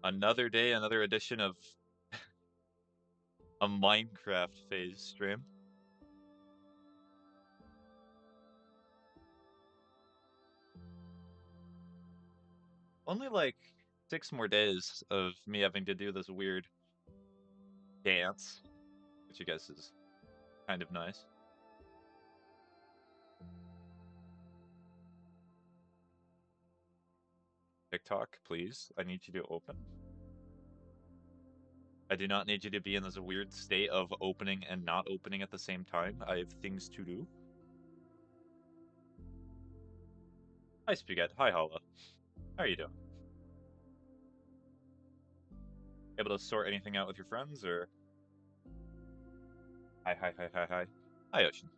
Another day, another edition of a Minecraft phase stream. Only like 6 more days of me having to do this weird dance, which I guess is kind of nice. TikTok, please. I need you to open. I do not need you to be in this weird state of opening and not opening at the same time. I have things to do. Hi, Spaghetti. Hi, Holla. How are you doing? Able to sort anything out with your friends, or... Hi. Hi, Ocean.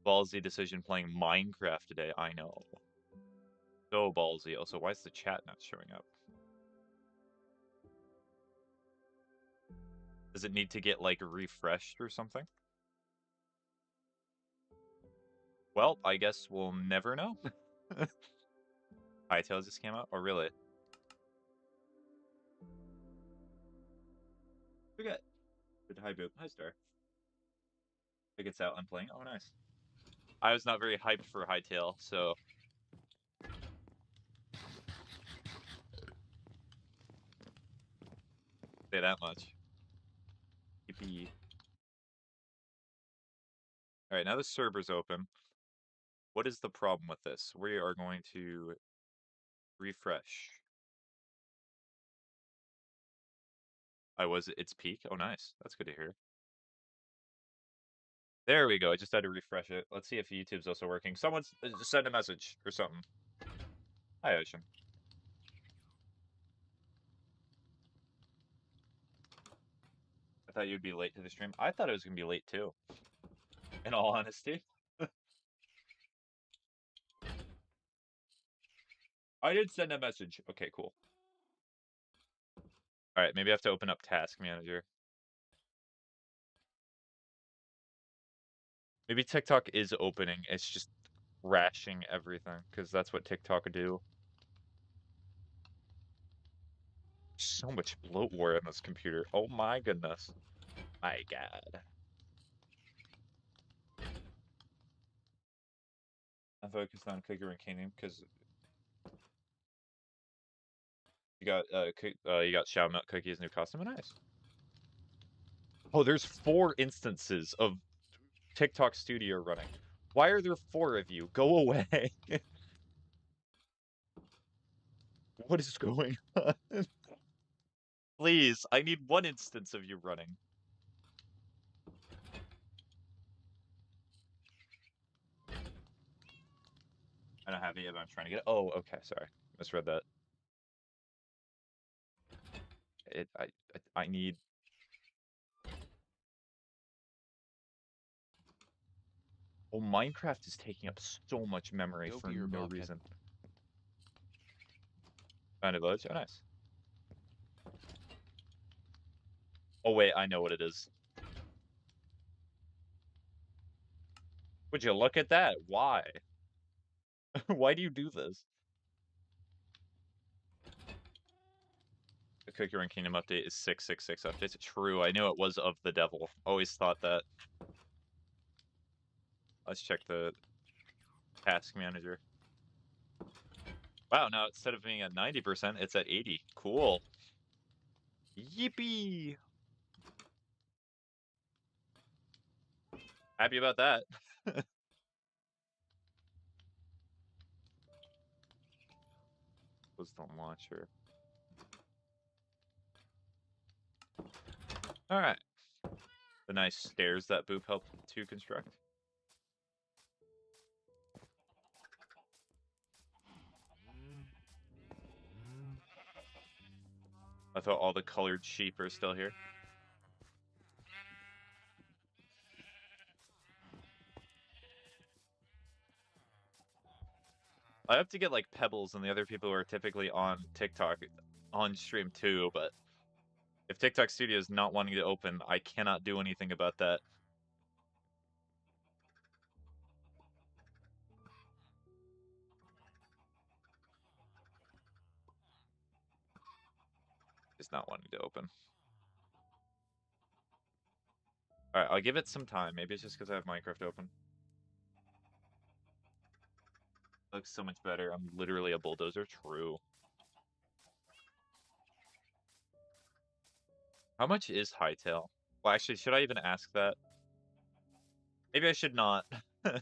Ballsy decision playing Minecraft today, I know. So ballsy. Also, why is the chat not showing up? Does it need to get, like, refreshed or something? Well, I guess we'll never know. Hightails just came out? Oh, really? Forget. Good. Hi, Boop. Hi, Star. I think it's out. I'm playing. Oh, nice. I was not very hyped for Hightail, so... Say that much. Yippee. Alright, now the server's open. What is the problem with this? We are going to refresh. It's peak? Oh, nice. That's good to hear. There we go. I just had to refresh it. Let's see if YouTube's also working. Someone just send a message or something. Hi, Ocean. I thought you'd be late to the stream. I thought it was going to be late, too. In all honesty. I did send a message. Okay, cool. Alright, maybe I have to open up Task Manager. Maybe TikTok is opening. It's just crashing everything, because that's what TikTok do. So much bloatware in this computer. Oh my goodness. My god. I focused on Cookie and Canyon because you got Shout Milk Cookie's new costume. Nice. Oh, there's 4 instances of TikTok Studio running. Why are there 4 of you? Go away. What is going on? Please, I need 1 instance of you running. I don't have it yet, but I'm trying to get it. Oh, okay, sorry. Misread that. I need... Oh, Minecraft is taking up so much memory for no reason. Found a village? Oh, nice. Oh, wait, I know what it is. Would you look at that? Why? Why do you do this? The Cookie Run Kingdom update is 666 updates. True, I knew it was of the devil. Always thought that. Let's check the task manager. Wow, now instead of being at 90%, it's at 80. Cool. Yippee! Happy about that. Was the launcher. Alright. The nice stairs that Boop helped to construct. I thought all the colored sheep are still here. I have to get like Pebbles and the other people who are typically on TikTok on stream too, but if TikTok Studio is not wanting to open, I cannot do anything about that. It's not wanting to open. Alright, I'll give it some time. Maybe it's just because I have Minecraft open. Looks so much better. I'm literally a bulldozer. True. How much is Hightail? Well, actually, should I even ask that? Maybe I should not. That's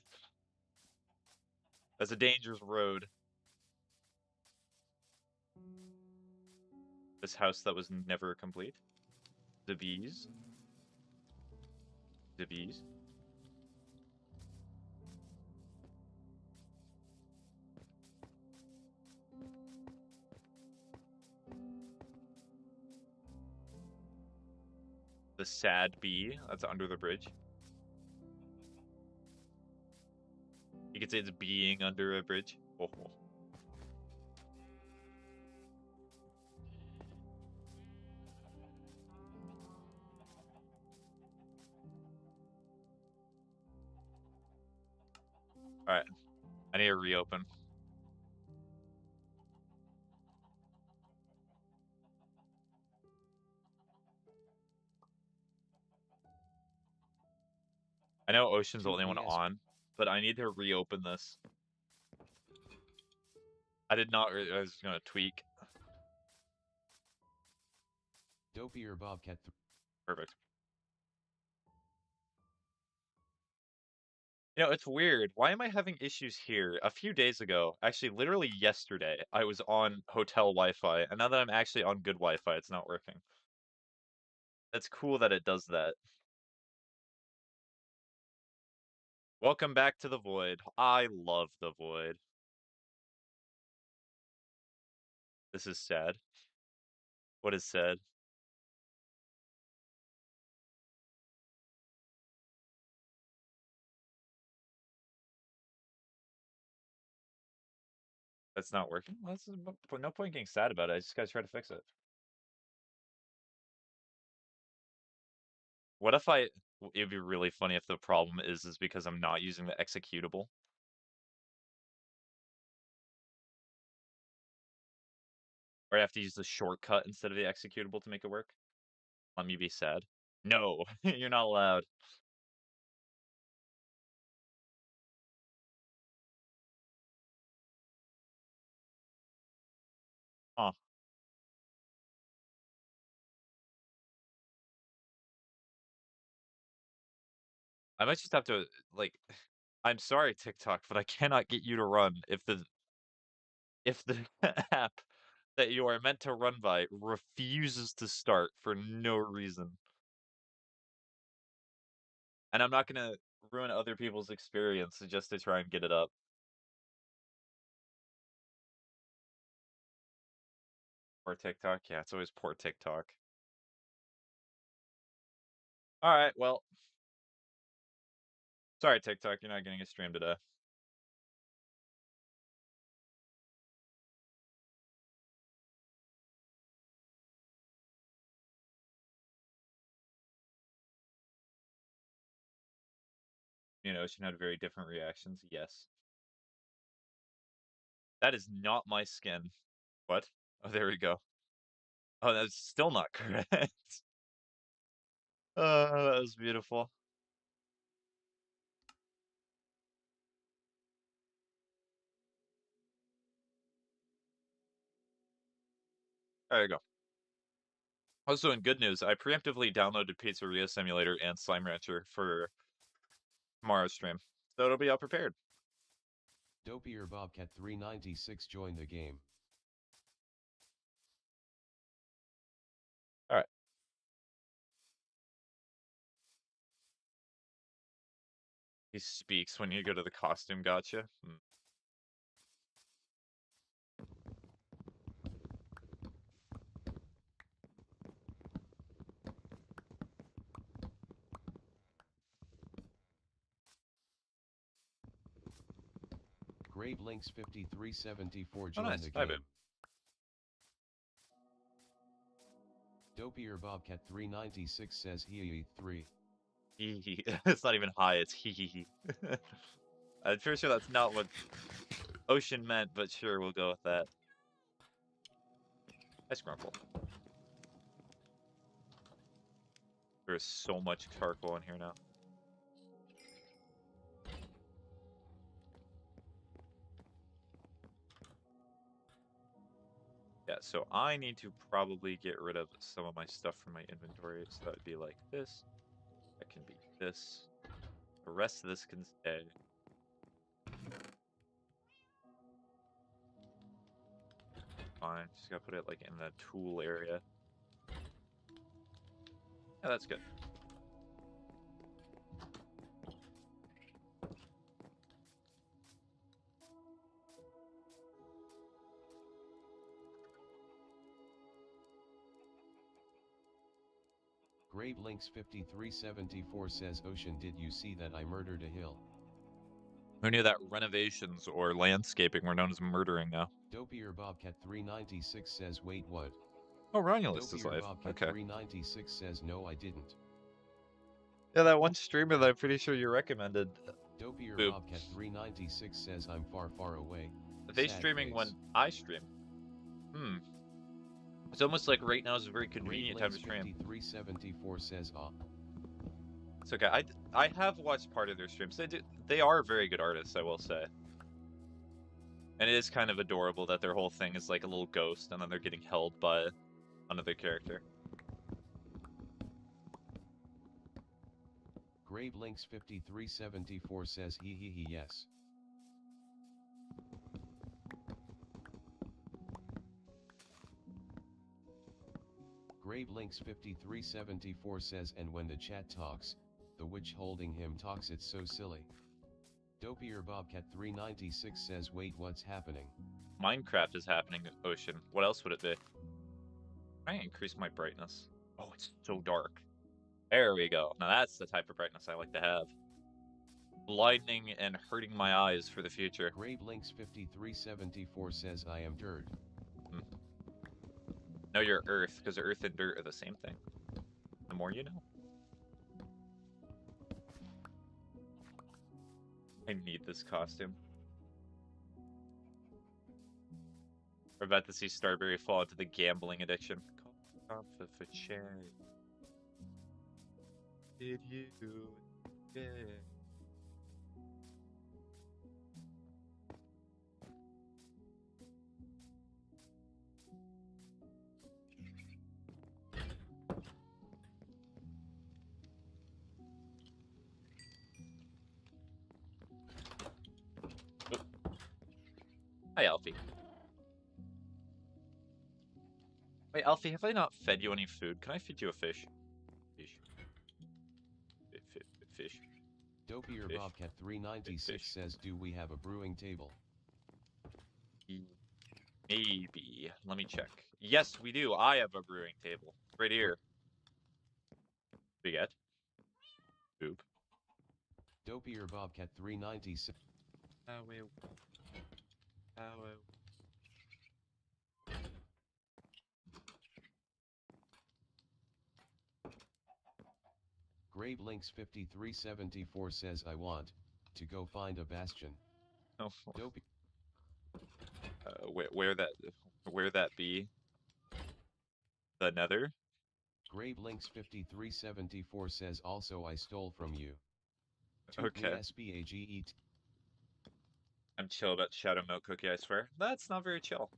a dangerous road. This house that was never complete. The bees. The bees. The sad bee. That's under the bridge. You could say it's being under a bridge. Oh. Alright. I need to reopen. I know Ocean's the only one on, but I need to reopen this. I did not I was gonna tweak. Dopey or Bobcat. Perfect. You know, it's weird. Why am I having issues here? A few days ago, actually literally yesterday, I was on hotel Wi-Fi, and now that I'm actually on good Wi-Fi, it's not working. It's cool that it does that. Welcome back to the Void. I love the Void. This is sad. What is sad? That's not working? Well, no point getting sad about it. I just gotta try to fix it. What if it'd be really funny if the problem is because I'm not using the executable. Or I have to use the shortcut instead of the executable to make it work. Let me be sad. No, you're not allowed. Huh. I might just have to, like, I'm sorry, TikTok, but I cannot get you to run if the app that you are meant to run by refuses to start for no reason. And I'm not gonna ruin other people's experience just to try and get it up. Poor TikTok? Yeah, it's always poor TikTok. Alright, well. Sorry, TikTok, you're not getting a stream today. You know, Ocean had very different reactions. Yes. That is not my skin. What? Oh, there we go. Oh, that's still not correct. Oh, that was beautiful. There you go. Also, in good news, I preemptively downloaded Pizzeria Simulator and Slime Rancher for tomorrow's stream, so it'll be all prepared. Dopey or Bobcat 396 join the game. Alright. He speaks when you go to the costume gotcha. Great Links 5374 join nice. the Hi, game. babe. Dopey or Bobcat 396 says he 3. It's not even hi, it's hee. I'm pretty sure that's not what Ocean meant, but sure, we'll go with that. Hi, Scrunkle. There is so much charcoal in here now. Yeah, so I need to probably get rid of some of my stuff from my inventory. So that would be like this. That can be this. The rest of this can stay. Fine, just gotta put it like in the tool area. Yeah, that's good. Grave Links 5374 says, Ocean, did you see that I murdered a hill? Who knew that renovations or landscaping were known as murdering now? Dopier Bobcat 396 says, wait, what? Oh, Romulus is Dopier live. Bobcat Okay. 396 says, no, I didn't. Yeah, that one streamer that I'm pretty sure you recommended. Dopier Boop. Bobcat 396 says, I'm far, far away. Are they Sad streaming face. when I stream? Hmm. It's almost like right now is a very convenient time to stream. 5374 says, ah. It's okay. I have watched part of their streams. They are very good artists, I will say. And it is kind of adorable that their whole thing is like a little ghost and then they're getting held by another character. Grave Links 5374 says, he yes. Grave Links 5374 says, and when the chat talks, the witch holding him talks, it's so silly. Dopier Bobcat 396 says, wait, what's happening? Minecraft is happening, Ocean. What else would it be? I increase my brightness. Oh, it's so dark. There we go. Now that's the type of brightness I like to have. Blinding and hurting my eyes for the future. Grave Links 5374 says, I am dirt. No, you're earth, because earth and dirt are the same thing. The more you know. I need this costume. We're about to see Starberry fall into the gambling addiction. For cherry. Did you? Yeah. Hi, Alfie. Wait, Alfie, have I not fed you any food? Can I feed you a fish? Fish. Fish. Dopier Fish. Bobcat 396 Fish. says, do we have a brewing table? Maybe. Let me check. Yes, we do. I have a brewing table. Right here. Spaghetti. Boop. Dopier Bobcat 396. Grave Links 5374 says, I want to go find a bastion. Oh. Dopey. Where that be? The Nether? Grave Links 5374 says, also I stole from you. Okay. ytouchamySPAGETT. I'm chill about Shadow Milk Cookie, I swear. That's not very chill.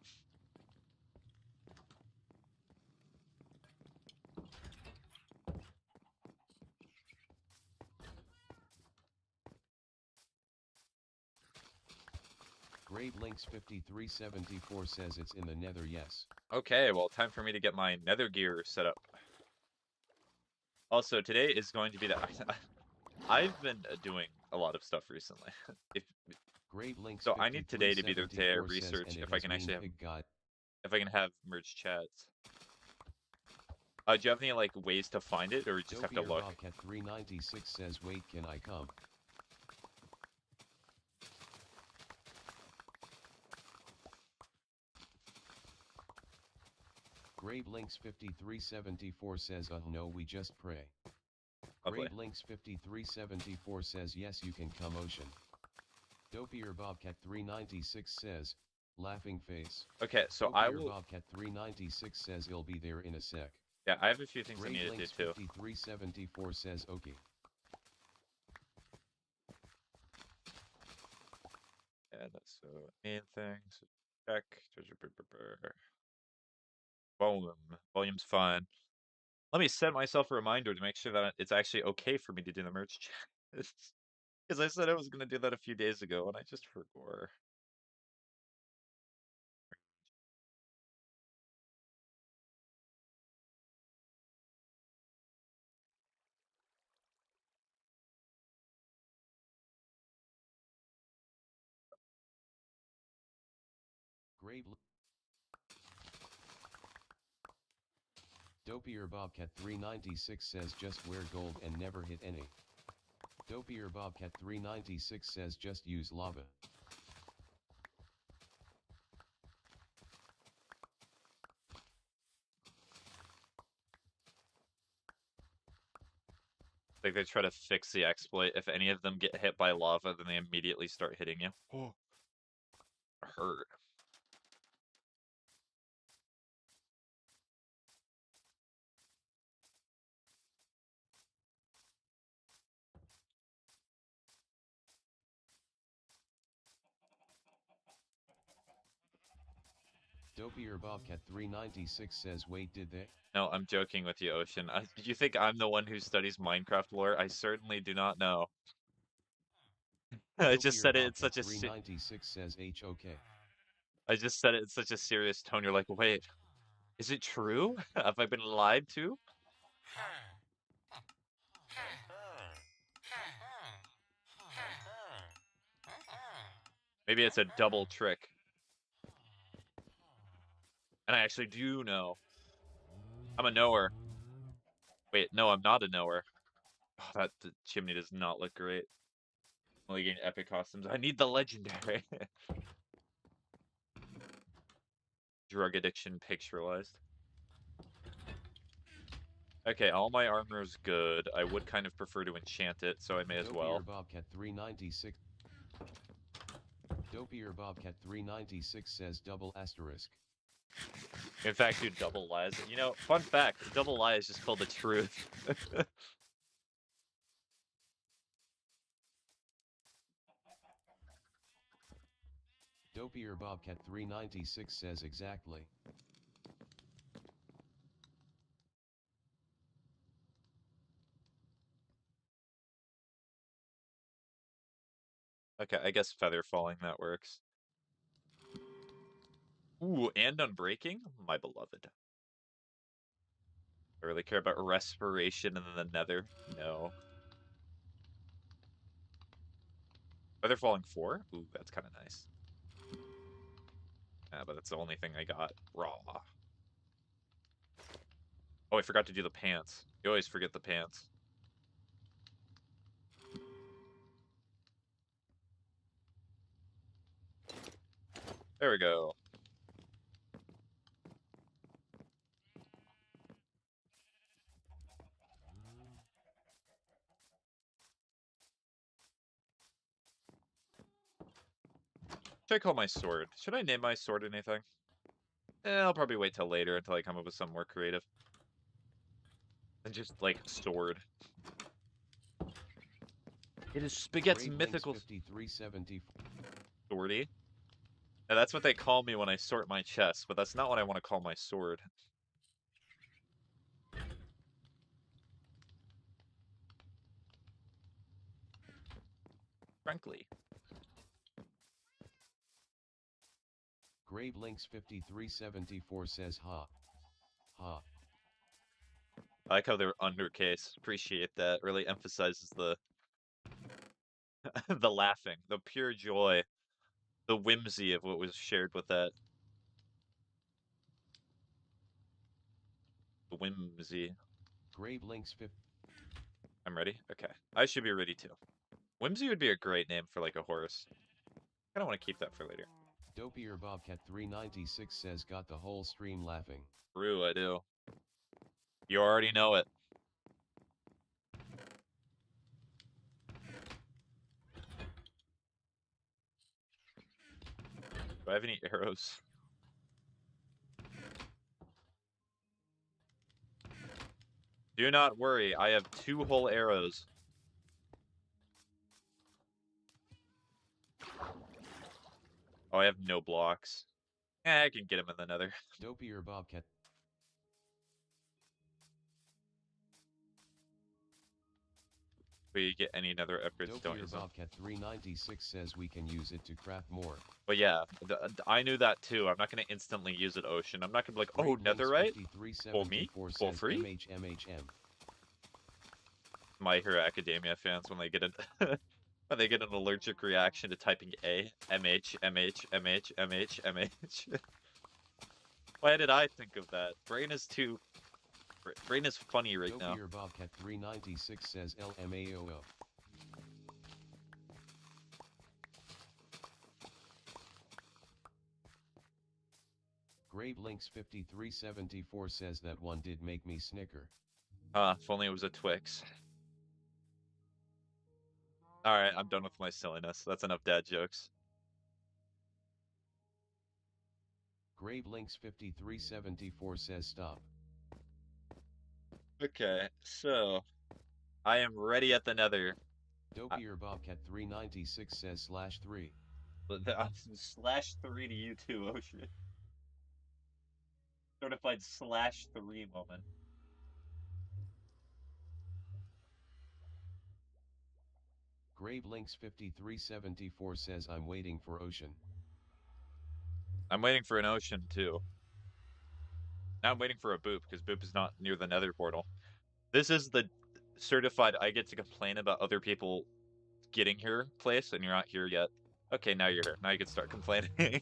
Grave Links 5374 says it's in the Nether, yes. Okay, well, time for me to get my Nether gear set up. Also, today is going to be the... I've been doing a lot of stuff recently. Grave Links So I need today to be there to research if I can actually have... God. If I can have merged chats. Do you have any, like, ways to find it, or you just have to look? Bobcat 396 says, wait, can I come? Grave Links 5374 says, no, we just pray. Grave Links 5374 says, yes, you can come, Ocean. Dopier Bobcat 396 says, laughing face. Okay, so Dopier I will... Bobcat 396 says he'll be there in a sec. Yeah, I have a few things I Great need to do Links too. 5374 says okay. Yeah, that's so main things. Check. Volume's fine. Let me set myself a reminder to make sure that it's actually okay for me to do the merge check. Because I said I was gonna do that a few days ago and I just forgot. Dopier Bobcat 396 says just wear gold and never hit any. Dopier Bobcat 396 says just use lava. Like they try to fix the exploit. If any of them get hit by lava, then they immediately start hitting you. Oh, hurt. Dopier Bobcat 396 says wait did they? No, I'm joking with you, Ocean. Do you think I'm the one who studies Minecraft lore? I certainly do not know. I just Dopier said it in Bobcat such a 396 says HOK. I just said it in such a serious tone. You're like, wait, is it true? Have I been lied to? Maybe it's a double trick. And I actually do know. I'm a knower. Wait, no, I'm not a knower. Oh, that the chimney does not look great. Only getting epic costumes. I need the legendary. Drug addiction picturized. Okay, all my armor's good. I would kind of prefer to enchant it, so I may as well. Dopier Bobcat 396. Dopier Bobcat 396 says double asterisk. In fact, do double lies. You know, fun fact, double lie is just called the truth. Dopier Bobcat 396 says exactly. Okay, I guess feather falling, that works. Ooh, and unbreaking? My beloved. I really care about respiration and then the nether? No. Feather falling 4? Ooh, that's kind of nice. Yeah, but that's the only thing I got. Raw. Oh, I forgot to do the pants. You always forget the pants. There we go. Should I call my sword? Should I name my sword anything? I'll probably wait till later until I come up with something more creative. And just, like, sword. It is Spaghett's mythical 5374. swordy. Now, that's what they call me when I sort my chest, but that's not what I want to call my sword. Frankly. Grave Links 5374 says ha. Ha. I like how they're undercase. Appreciate that. Really emphasizes the the laughing, the pure joy, the whimsy of what was shared with that. The whimsy. Grave Links 50. I'm ready? Okay. I should be ready too. Whimsy would be a great name for like a horse. I don't want to keep that for later. Dopier Bobcat 396 says got the whole stream laughing. True, I do. You already know it. Do I have any arrows? Do not worry, I have 2 whole arrows. Oh, I have no blocks. I can get him in the Nether. Dopier Bobcat. We get any Nether upgrades, don't Dopier use them. Bobcat 396 says we can use it to craft more. But yeah, I knew that too. I'm not going to instantly use it, Ocean. I'm not going to be like, oh, Netherite? For me? For free? MHMHM. My Hero Academia fans, when they get when they get an allergic reaction to typing A, MH, MH, MH, MH, MH. Why did I think of that? Brain is funny right now. Dopier Bobcat 396 says LMAOO. Gravelinks 5374 says that one did make me snicker. If only it was a Twix. Alright, I'm done with my silliness. That's enough dad jokes. Gravelinks 5374 says stop. Okay, so I am ready at the Nether. Dopier Bobcat 396 says /3. /3 to you too, Ocean. Certified /3 moment. Gravelinks 5374 says I'm waiting for Ocean. I'm waiting for an Ocean too. Now I'm waiting for a Boop because Boop is not near the Nether portal. This is the certified I get to complain about other people getting here place, and you're not here yet. Okay, now you're here. Now you can start complaining.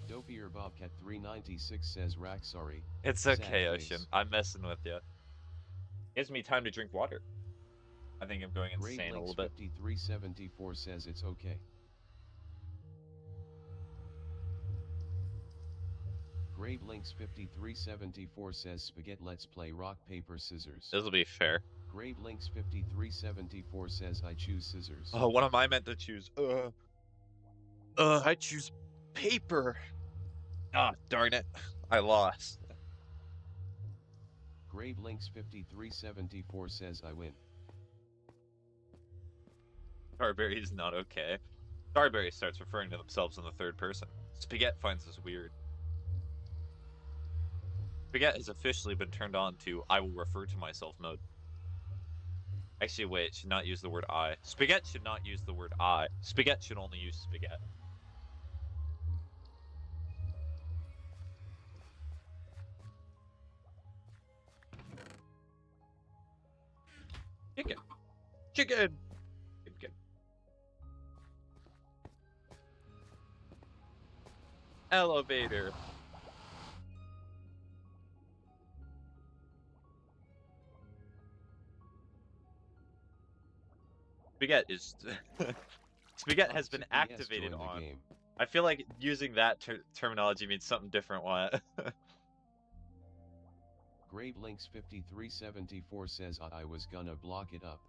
Dopier Bobcat 396 says rack sorry. It's okay, Ocean. I'm messing with you. Gives me time to drink water. I think I'm going insane a little bit. 5374 says it's okay. Gravelinks 5374 says spaghetti let's play rock paper scissors. This will be fair. Gravelinks 5374 says I choose scissors. Oh, what am I meant to choose? I choose paper. Ah, darn it. I lost. Gravelinks 5374 says I win. Starberry is not okay. Starberry starts referring to themselves in the third person. Spaghetti finds this weird. Spaghetti has officially been turned on to I will refer to myself mode. Actually, wait, it should not use the word I. Spaghetti should not use the word I. Spaghetti should only use spaghetti. Chicken. Chicken. Chicken. Elevator. Spaghetti is Spaghetti has been activated on. Game. I feel like using that terminology means something different. What? Gravelinks 5374 says I was gonna block it up.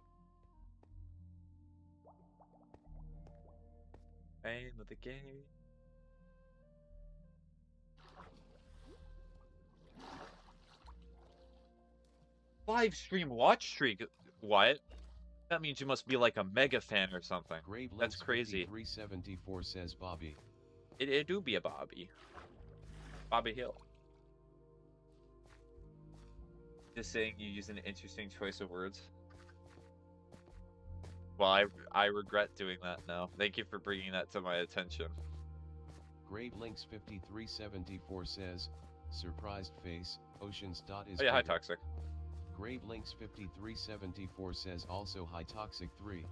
Name of the game. Live stream watch streak. What? That means you must be like a mega fan or something. That's crazy. 374 says Bobby. It do be a Bobby. Bobby Hill. Just saying you use an interesting choice of words. Well, I regret doing that now. Thank you for bringing that to my attention. Gravelinks 5374 says, surprised face, oceans. Is oh yeah, hi Toxic. Gravelinks 5374 says also hi Toxic 3.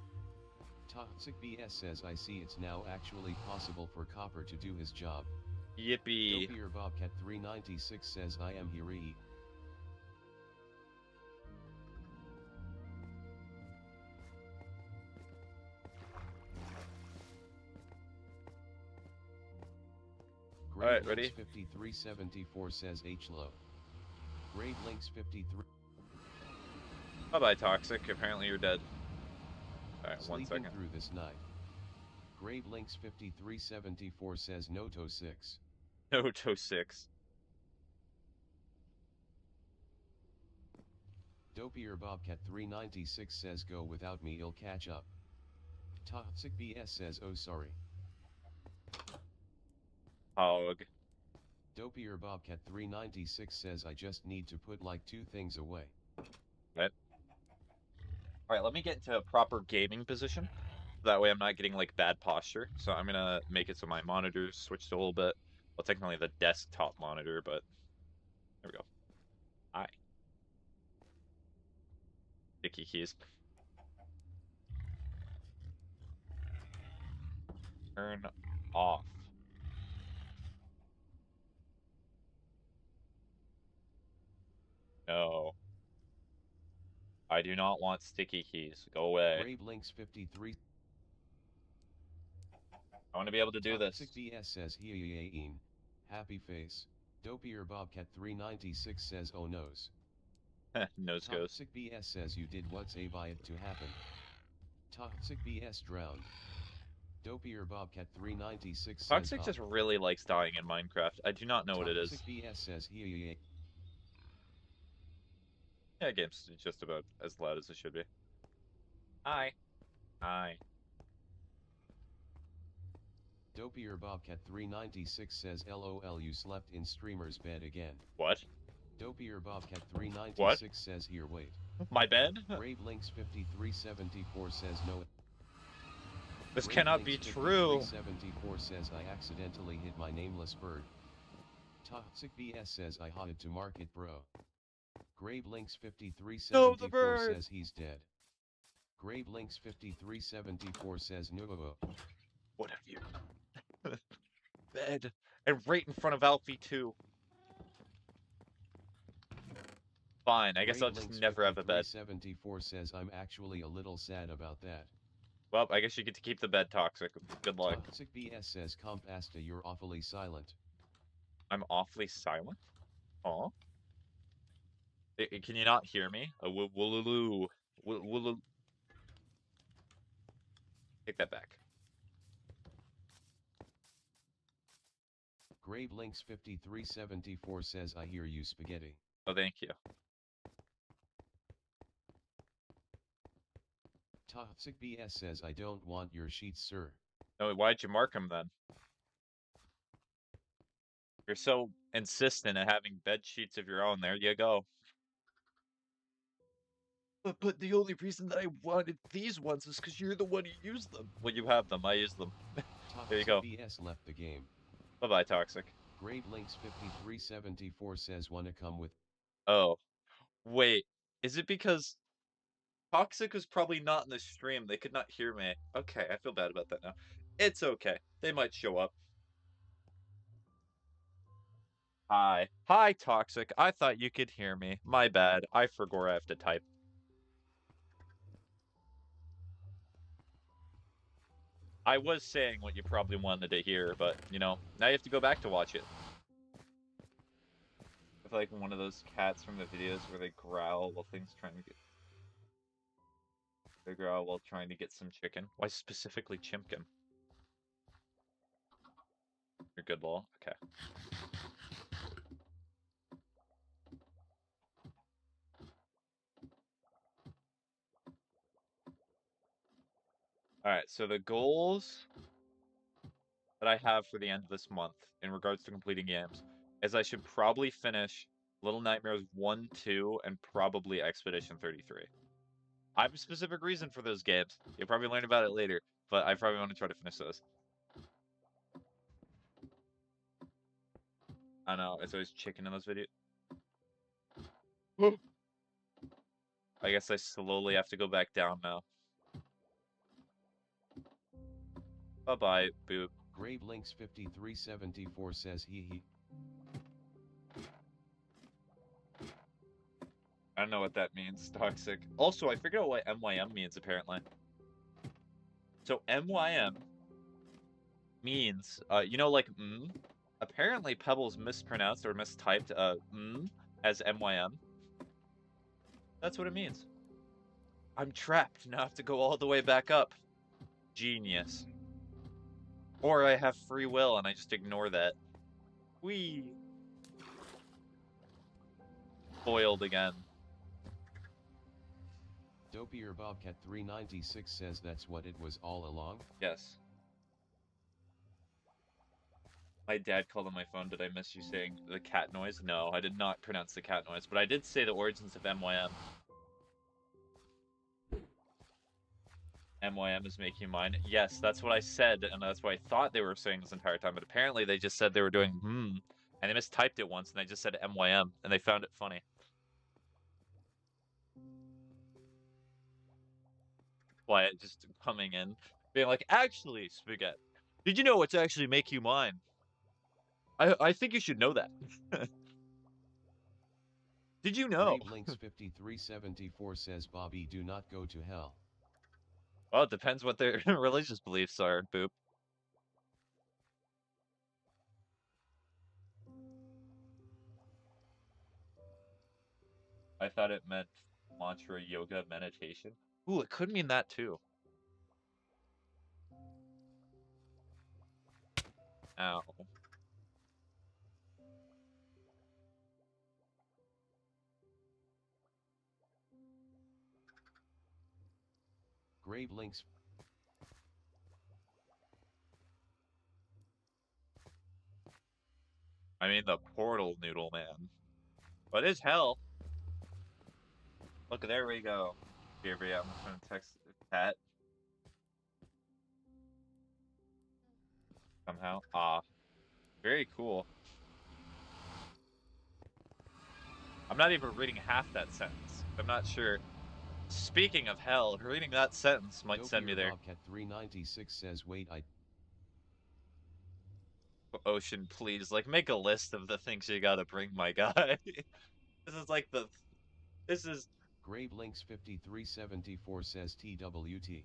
Toxic BS says I see it's now actually possible for Copper to do his job. Yippee. Dopier Bobcat 396 says I am here. Alright, ready? 5374 says H-Low. Gravelinks 53. Bye-bye, Toxic. Apparently you're dead. Alright, 1 second. Through this night. Gravelinks 5374 says Noto 6. Noto 6. Dopier Bobcat 396 says go without me, you'll catch up. Toxic BS says oh sorry. Hog. Dopier Bobcat 396 says I just need to put like 2 things away. Right. All right, let me get into a proper gaming position. That way I'm not getting like bad posture. So I'm gonna make it so my monitor's switched a little bit. Well, technically the desktop monitor, but there we go. Hi. Sticky keys. Turn off. No. I do not want sticky keys. Go away. Brave Links 53. I want to be able to do this. Toxic BS says he happy face. Dopier Bobcat 396 says oh noes. Nose goes. Toxic BS says you did what's about to happen. Toxic BS drowned. Dopier Bobcat 396 says Toxic just really likes dying in Minecraft. I do not know what it is. Toxic BS says he Yeah, game's just about as loud as it should be. Hi. Hi. Dopier Bobcat 396 says LOL you slept in streamer's bed again. What? Dopier Bobcat 396 What? says here wait. My bed? Brave Links 5374 says no. This Brave cannot be Links true. 5374 says I accidentally hit my nameless bird. Toxic BS says I hotted to market bro. Grave Links 5374 says he's dead. Grave Links 5374 says no. What have you? Bed. And right in front of Alfie too. Fine, I guess I'll just never have a bed. 74 says I'm actually a little sad about that. Well, I guess you get to keep the bed, Toxic. Good luck. Toxic BS says Compasta you're awfully silent. I'm awfully silent? Aw. Can you not hear me? Wooloo. Take that back. Grave Links 5374 says I hear you spaghetti. Oh, thank you. Toxic BS says I don't want your sheets, sir. No, why'd you mark them then? You're so insistent at having bed sheets of your own. There you go. But the only reason that I wanted these ones is because you're the one who used them. Well, you have them. I use them. There you go. Toxic BS left the game. Bye-bye, Toxic. Grave Links 5374 says wanna come with. Oh. Wait. Is it because Toxic was probably not in the stream? They could not hear me. Okay, I feel bad about that now. It's okay. They might show up. Hi. Hi, Toxic. I thought you could hear me. My bad. I forgot I have to type. I was saying what you probably wanted to hear, but, you know, now you have to go back to watch it. I feel like one of those cats from the videos where they growl while things trying to get... They growl while trying to get some chicken. Why specifically chimkin? You're good, lol. Okay. Alright, so the goals that I have for the end of this month in regards to completing games is I should probably finish Little Nightmares 1, 2, and probably Expedition 33. I have a specific reason for those games. You'll probably learn about it later, but I probably want to try to finish those. I know, it's always chicken in those videos. I guess I slowly have to go back down now. Bye-bye, boop. Grave Links 5374 says he. I don't know what that means, Toxic. Also, I figured out what MYM means, apparently. So, MYM means, you know, like, Apparently, Pebbles mispronounced or mistyped, as MYM. That's what it means. I'm trapped. Now I have to go all the way back up. Genius. Or I have free will and I just ignore that. Whee! Foiled again. Dopier Bobcat 396 says that's what it was all along? Yes. My dad called on my phone. Did I miss you saying the cat noise? No, I did not pronounce the cat noise, but I did say the origins of MYM. MYM is making mine. Yes, that's what I said, and that's what I thought they were saying this entire time, but apparently they just said they were doing and they mistyped it once, and they just said MYM, and they found it funny. Wyatt just coming in, being like, actually, Spaghetti, did you know what's actually make you mine? I think you should know that. Did you know? Grave Links 5374 says Bobby do not go to hell. Well, it depends what their religious beliefs are, Boop. I thought it meant mantra, yoga, meditation. Ooh, it could mean that too. Ow. Grave Links. I mean, the portal noodle, man. But it's hell. Look, there we go. Here, I'm gonna text Pat. Somehow. Ah. Very cool. I'm not even reading half that sentence. I'm not sure. Speaking of hell, reading that sentence might send me there. Bobcat 396 says, wait, Ocean, please, like, make a list of the things you gotta bring, my guy. This is like the... This is... Grave Links 5374 says TWT.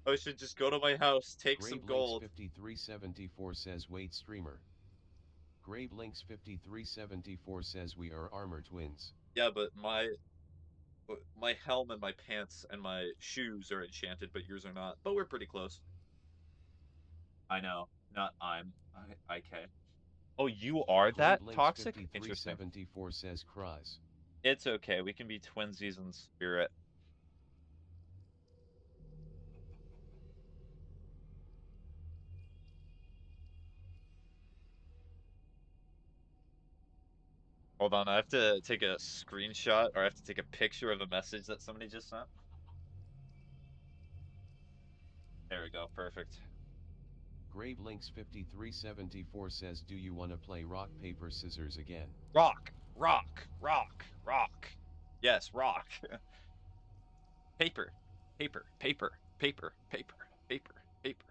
Ocean, just go to my house, take Grave some Links gold. 5374 says, wait, streamer. Grave Links 5374 says we are armor twins. Yeah, but my helm and my pants and my shoes are enchanted, but yours are not. But we're pretty close. I know. Not I'm. IK. Oh, you are that Grave Links toxic? Interesting. 5374 says cries. It's okay. We can be twinsies in spirit. Hold on, I have to take a screenshot, or I have to take a picture of a message that somebody just sent. There we go, perfect. Grave Links 5374 says, do you want to play rock, paper, scissors again? Rock, rock, rock, rock. Yes, rock. Paper, paper, paper, paper, paper, paper, paper.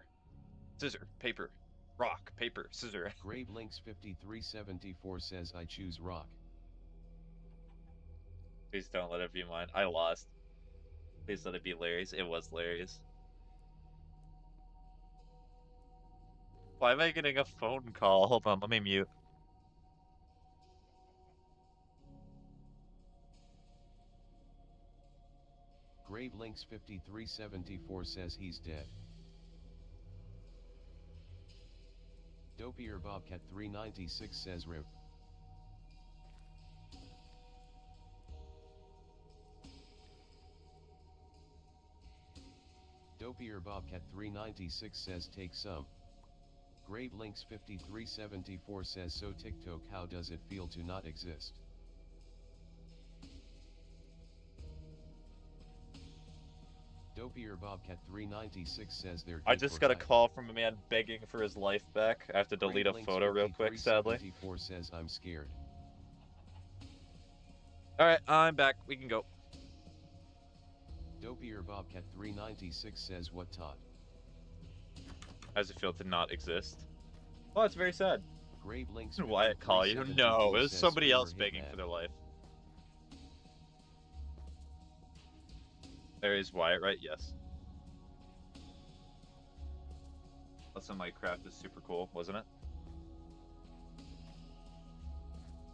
Scissor, paper, rock, paper, scissor. Grave Links 5374 says, I choose rock. Please don't let it be mine. I lost. Please let it be Larry's. It was Larry's. Why am I getting a phone call? Hold on, let me mute. Grave Links 5374 says he's dead. Dopier Bobcat 396 says RIP. Dopier Bobcat 396 says take some. Grave Links 5374 says, so TikTok, how does it feel to not exist? Dopier Bobcat 396 says they're I just got a call from a man begging for his life back. I have to delete a photo real quick, sadly. 5374 says I'm scared. Alright, I'm back. We can go. Dopier Bobcat 396 says, what Todd? How does it feel to not exist? Oh, it's very sad. Grave Links Wyatt call you? No, it was somebody else begging for their life. There is Wyatt, right? Yes. Also, my craft is super cool, wasn't it?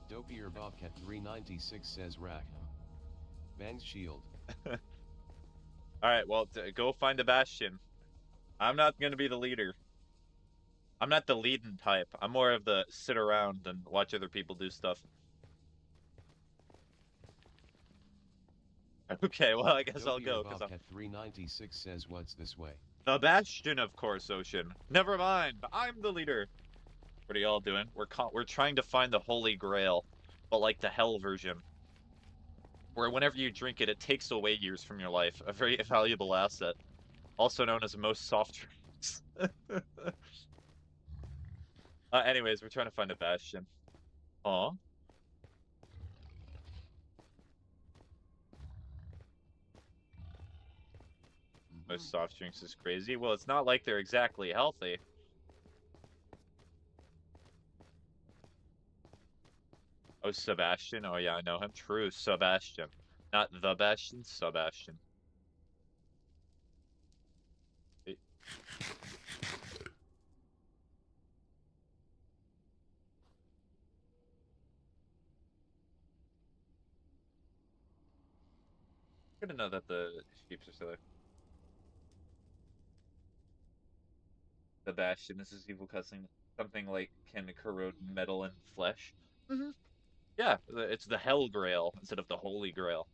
Dopier Bobcat 396 says rack. Bang's shield. Alright, well, go find a bastion. I'm not gonna be the leader. I'm not the leading type. I'm more of the sit around and watch other people do stuff. Okay, well, I guess I'll Dopier go, because I'm... Bobcat 396 says what's this way? The Bastion, of course, Ocean. Never mind, I'm the leader. What are y'all doing? We're trying to find the Holy Grail, but like the Hell version, where whenever you drink it, it takes away years from your life. A very valuable asset, also known as most soft drinks. Anyways, we're trying to find a Bastion. Aw. Most soft drinks is crazy. Well, it's not like they're exactly healthy. Oh, Sebastian. Oh, yeah, I know him. True, Sebastian. Not the Bastion, Sebastian. It- Good to know that the sheeps are still there. The Bastion is this evil cussing. Something like can corrode metal and flesh. Mm-hmm. Yeah, it's the Hell Grail instead of the Holy Grail.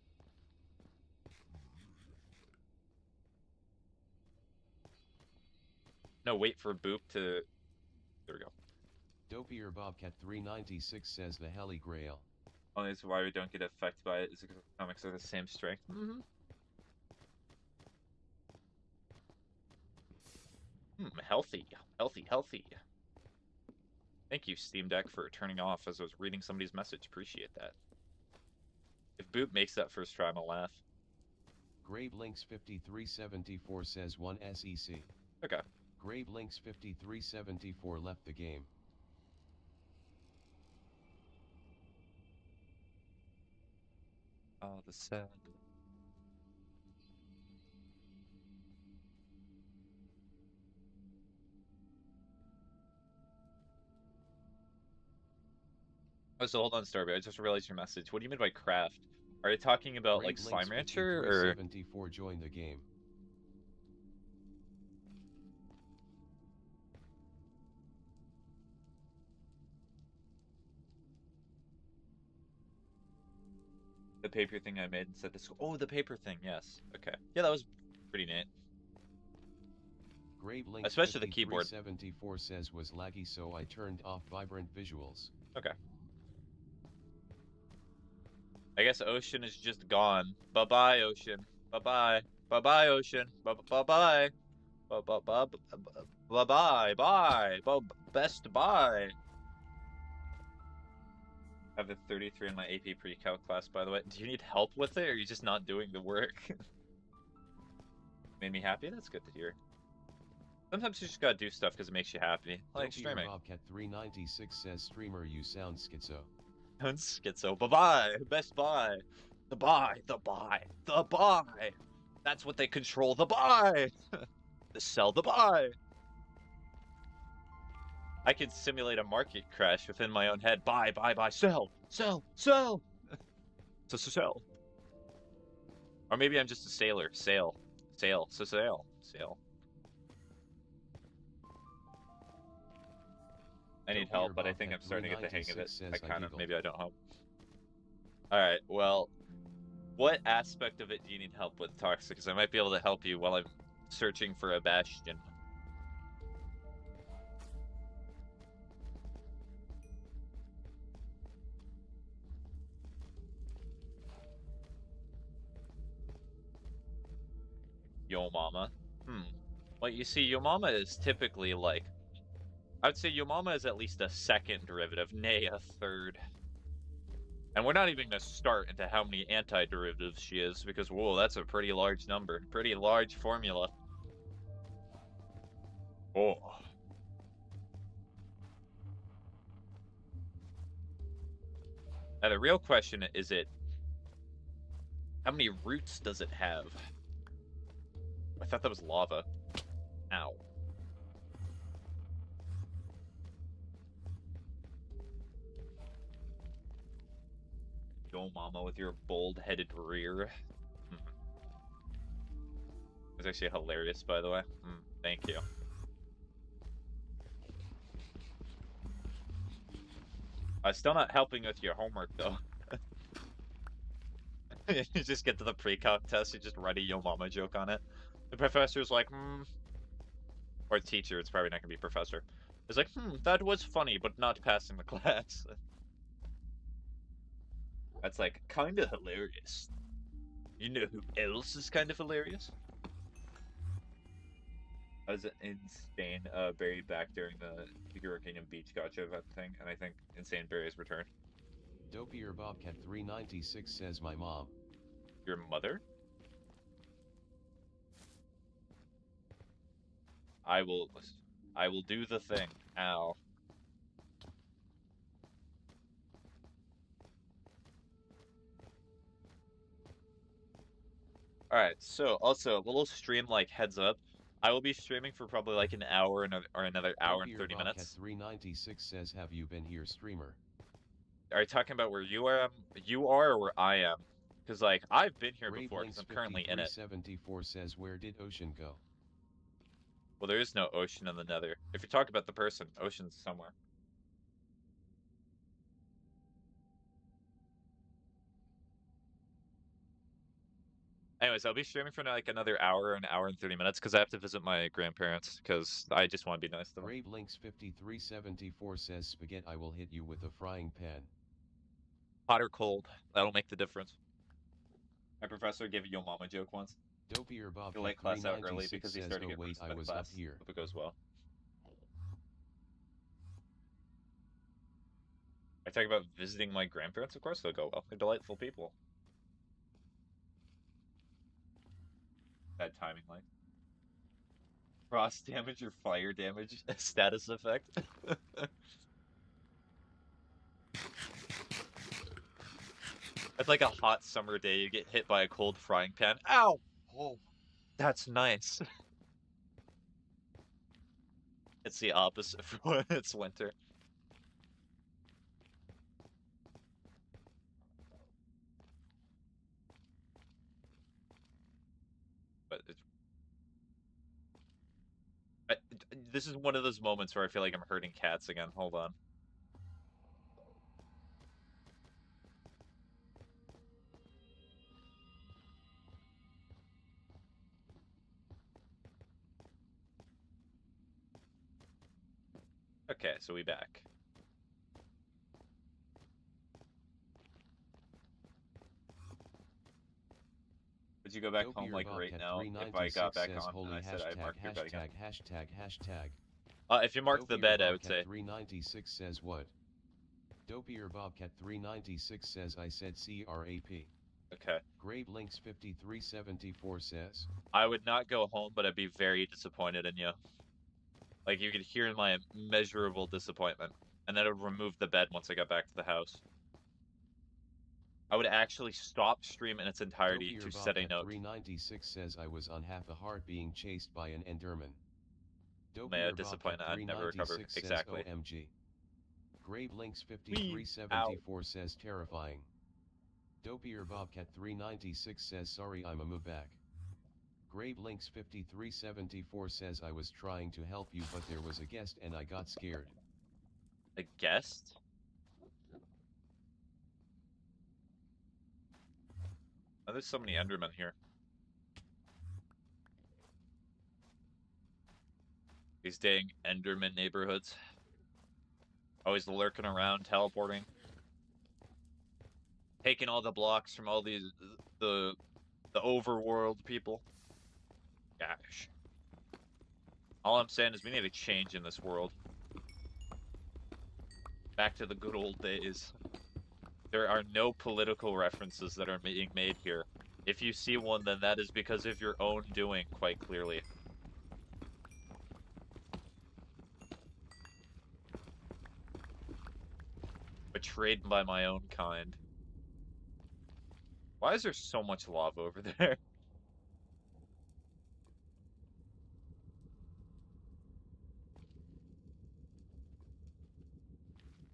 No, wait for Boop to... There we go. Dopier Bobcat 396 says the Holy Grail. Only is why we don't get affected by it is because comics are the same strength. Mm-hmm. Healthy, healthy, healthy. Thank you, Steam Deck, for turning off as I was reading somebody's message. Appreciate that. If Boop makes that first try, I'm gonna laugh. Grave Links 5374 says 1 SEC. Okay. Grave Links 5374 left the game. Oh, the sad. Oh, so hold on, Starby. I just realized your message. What do you mean by craft? Are you talking about Grave like Links Slime Rancher or? 5374 joined the game. The paper thing I made and said this. Oh, the paper thing. Yes. Okay. Yeah, that was pretty neat. Grave Links Especially the keyboard. 5374 says was laggy, so I turned off vibrant visuals. Okay. I guess Ocean is just gone. Bye-bye, Ocean. Bye-bye. Bye-bye, Ocean. Bye-bye. Bye-bye. Bye-bye. Bye. Best bye. I have a 33 in my AP pre-calc class, by the way. Do you need help with it, or are you just not doing the work? Made me happy? That's good to hear. Sometimes you just gotta do stuff because it makes you happy. Like streaming. Bobcat 396 says streamer you sound schizo. Schizo. Bye-bye. Best buy. The buy. The buy. The buy. That's what they control. The buy. The sell. The buy. I could simulate a market crash within my own head. Buy, buy, buy, sell, sell, sell. So sell. Or maybe I'm just a sailor. Sail, sail, so sail, sail. I need help, but I think I'm starting to get the hang of it. Maybe I don't help. Alright, well, what aspect of it do you need help with, Toxic? Because I might be able to help you while I'm searching for a Bastion. Yo Mama. Well, you see, Yo Mama is typically like... I would say Yo Mama is at least a second derivative, nay, a third. And we're not even going to start into how many anti-derivatives she is, because, whoa, that's a pretty large number. Pretty large formula. Oh. Now, the real question is how many roots does it have? I thought that was lava. Ow. Yo Mama with your bold-headed rear. It's actually hilarious, by the way. Thank you. I'm still not helping with your homework, though. You just get to the pre-calc test, you just write a yo mama joke on it. The professor's like, or teacher, it's probably not gonna be professor. It's like, that was funny, but not passing the class. That's like kinda hilarious. You know who else is kind of hilarious? I was insane Barry back during the Hero Kingdom Beach Gotcha event thing, and I think Insane Barry has returned. Dopier Bobcat 396 says my mom. Your mother? I will do the thing. Ow. Alright, so also a little stream like heads up. I will be streaming for probably like an hour or another hour and 30 Bobcat minutes. 396 says, have you been here, streamer? Are you talking about where you are or where I am? Because like I've been here Grave before because I'm currently in it. 74 says, where did Ocean go? Well, there is no ocean in the Nether. If you talk about the person, ocean's somewhere. Anyways, I'll be streaming for like another hour, an hour and 30 minutes, because I have to visit my grandparents, because I just want to be nice to them. Grave Links 5374 says, Spaghetti, I will hit you with a frying pan. Hot or cold, that'll make the difference. My professor gave a yo mama joke once. Dopier Bob He'll let class out early because he's starting to get wait, I was class. up here. Hope it goes well. I talk about visiting my grandparents, of course they'll go well. They're delightful people. Bad timing, like. Frost damage or fire damage status effect. It's like a hot summer day, you get hit by a cold frying pan. Ow! Oh, that's nice. It's the opposite for when it's winter. But this is one of those moments where I feel like I'm hurting cats again. Hold on. Okay, so we back. Would you go back home like right now if I got back on and I said I marked your bed again? Hashtag. If you marked the bed, I would say. 396 says what? Dopier Bobcat 396 says I said CRAP. Okay. Grave Links 5374 says. I would not go home, but I'd be very disappointed in you. Like, you could hear my immeasurable disappointment. And then I would remove the bed once I got back to the house. I would actually stop stream in its entirety to set a note. 396 says I was on half a heart being chased by an Enderman. May I disappoint that I'd never recover. Exactly. OMG. Grave Links 5374 says terrifying. Dopier Bobcat 396 says sorry I'm a move back. Grave Links 5374 says I was trying to help you but there was a guest and I got scared. A guest? Oh, there's so many Endermen here. These dang Enderman neighborhoods. Always lurking around, teleporting. Taking all the blocks from all these, the overworld people. Gosh. All I'm saying is we need a change in this world. Back to the good old days. There are no political references that are being made here. If you see one, then that is because of your own doing, quite clearly. Betrayed by my own kind. Why is there so much lava over there?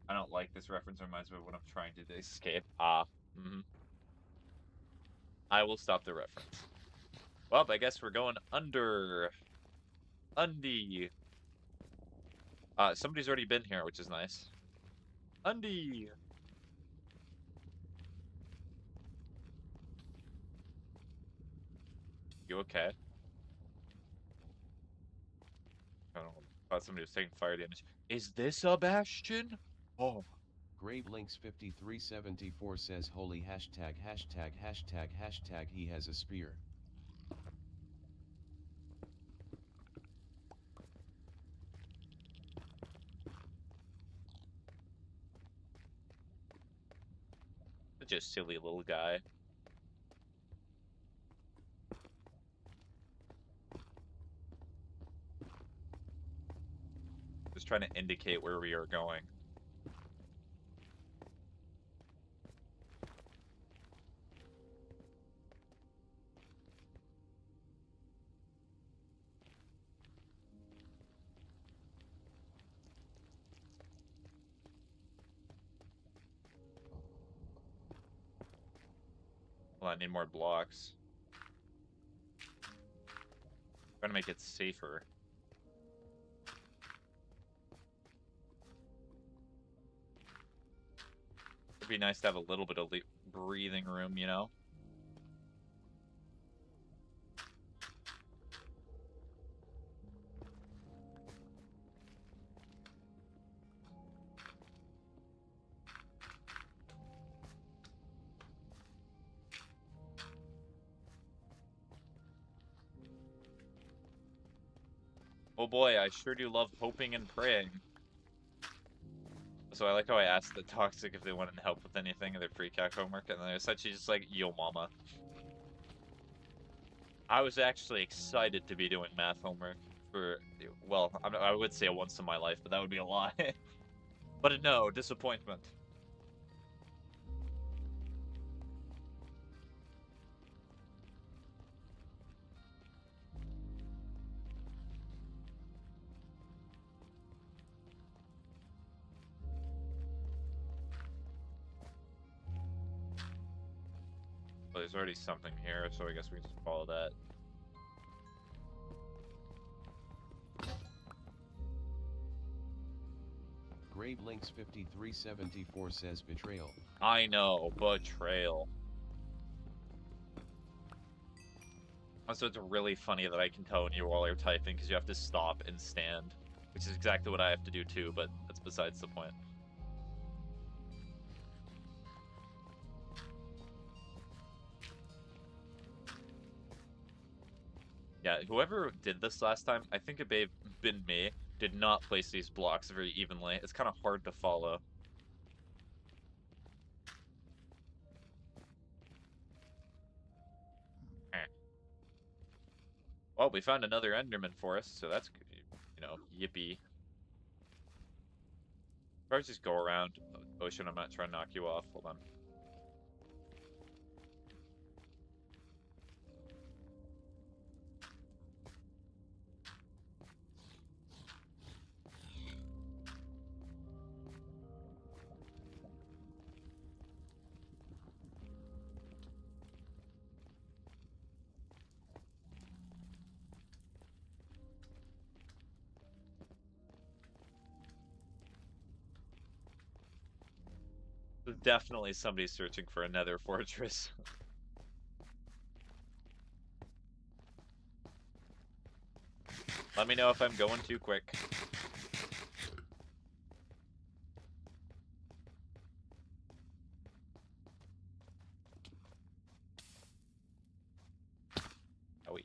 I don't like this reference. It reminds me of what I'm trying to escape. I will stop the reference. Well, I guess we're going under. Undy. Somebody's already been here, which is nice. Undy. You okay? I don't know. I thought somebody was taking fire damage. Is this a bastion? Oh. GraveLinks5374 says holy hashtag hashtag hashtag hashtag he has a spear. Such a silly little guy. Just trying to indicate where we are going. Well, I need more blocks. Trying to make it safer. It'd be nice to have a little bit of breathing room, you know? Oh boy, I sure do love hoping and praying. So I like how I asked the Toxic if they wanted help with anything in their pre-calc homework, and then essentially just like, yo mama. I was actually excited to be doing math homework for, well, I would say once in my life, but that would be a lie. But no, disappointment. Well, there's already something here, so I guess we can just follow that. GraveLinks5374 says betrayal. I know, betrayal. Also, it's really funny that I can tone you while you're typing because you have to stop and stand, which is exactly what I have to do too, but that's besides the point. Yeah, whoever did this last time, I think it may have been me, did not place these blocks very evenly. It's kind of hard to follow. Eh. Well, we found another Enderman forest, so that's, you know, yippee. Probably just go around. Ocean, I'm not trying to knock you off. Hold on. Definitely somebody searching for a Nether fortress. Let me know if I'm going too quick. Owie.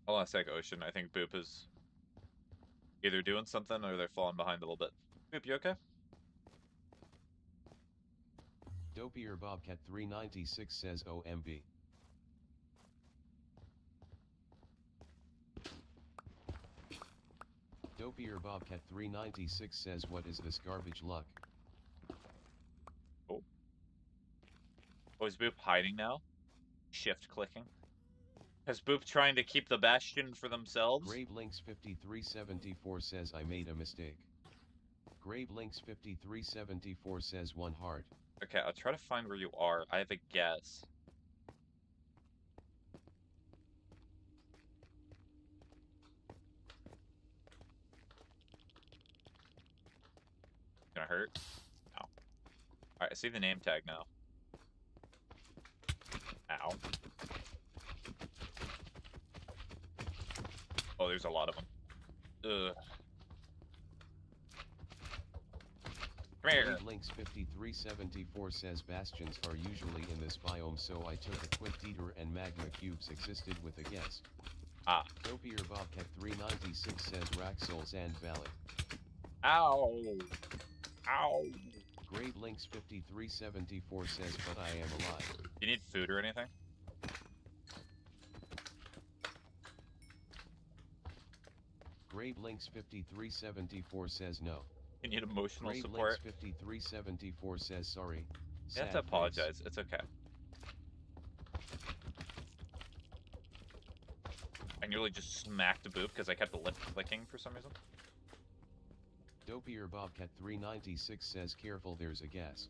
Hold on a sec, Ocean. I think Boop is either doing something or they're falling behind a little bit. Boop, you okay? Dopier Bobcat 396 says OMB. Dopier Bobcat 396 says what is this garbage luck? Oh. Oh, is Boop hiding now? Shift clicking. Is Boop trying to keep the bastion for themselves? GraveLinks5374 says I made a mistake. GraveLinks5374 says one heart. Okay, I'll try to find where you are. I have a guess. gonna hurt. Ow. Alright, I see the name tag now. Ow. Oh, there's a lot of them. Ugh. Come here. Links 5374 says bastions are usually in this biome, so I took a quick detour and magma cubes existed with a guess. Ah. Dopier Bobcat 396 says Raxol Sand Valley. Ow. Ow. Grave Links 5374 says but I am alive. You need food or anything? Grave Links 5374 says no. You need emotional Grave support? Links 5374 says sorry. You have to apologize. It's okay. I nearly just smacked a boop because I kept lip clicking for some reason. Dopier Bobcat 396 says careful, there's a guest.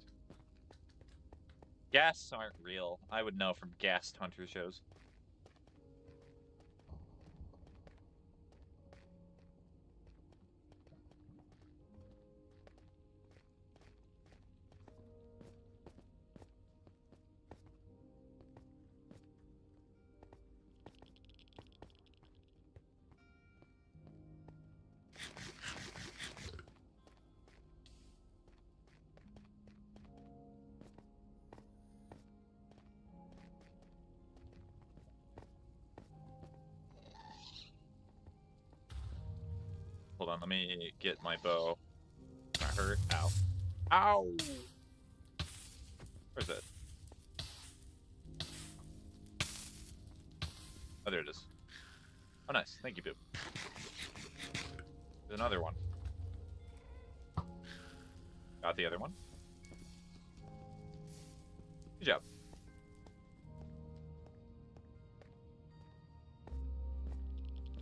Ghasts aren't real. I would know from ghast hunter shows. Hold on, let me get my bow. I hurt. Ow. Ow! Where's it? Oh, there it is. Oh, nice. Thank you, Boop. There's another one. Got the other one. Good job.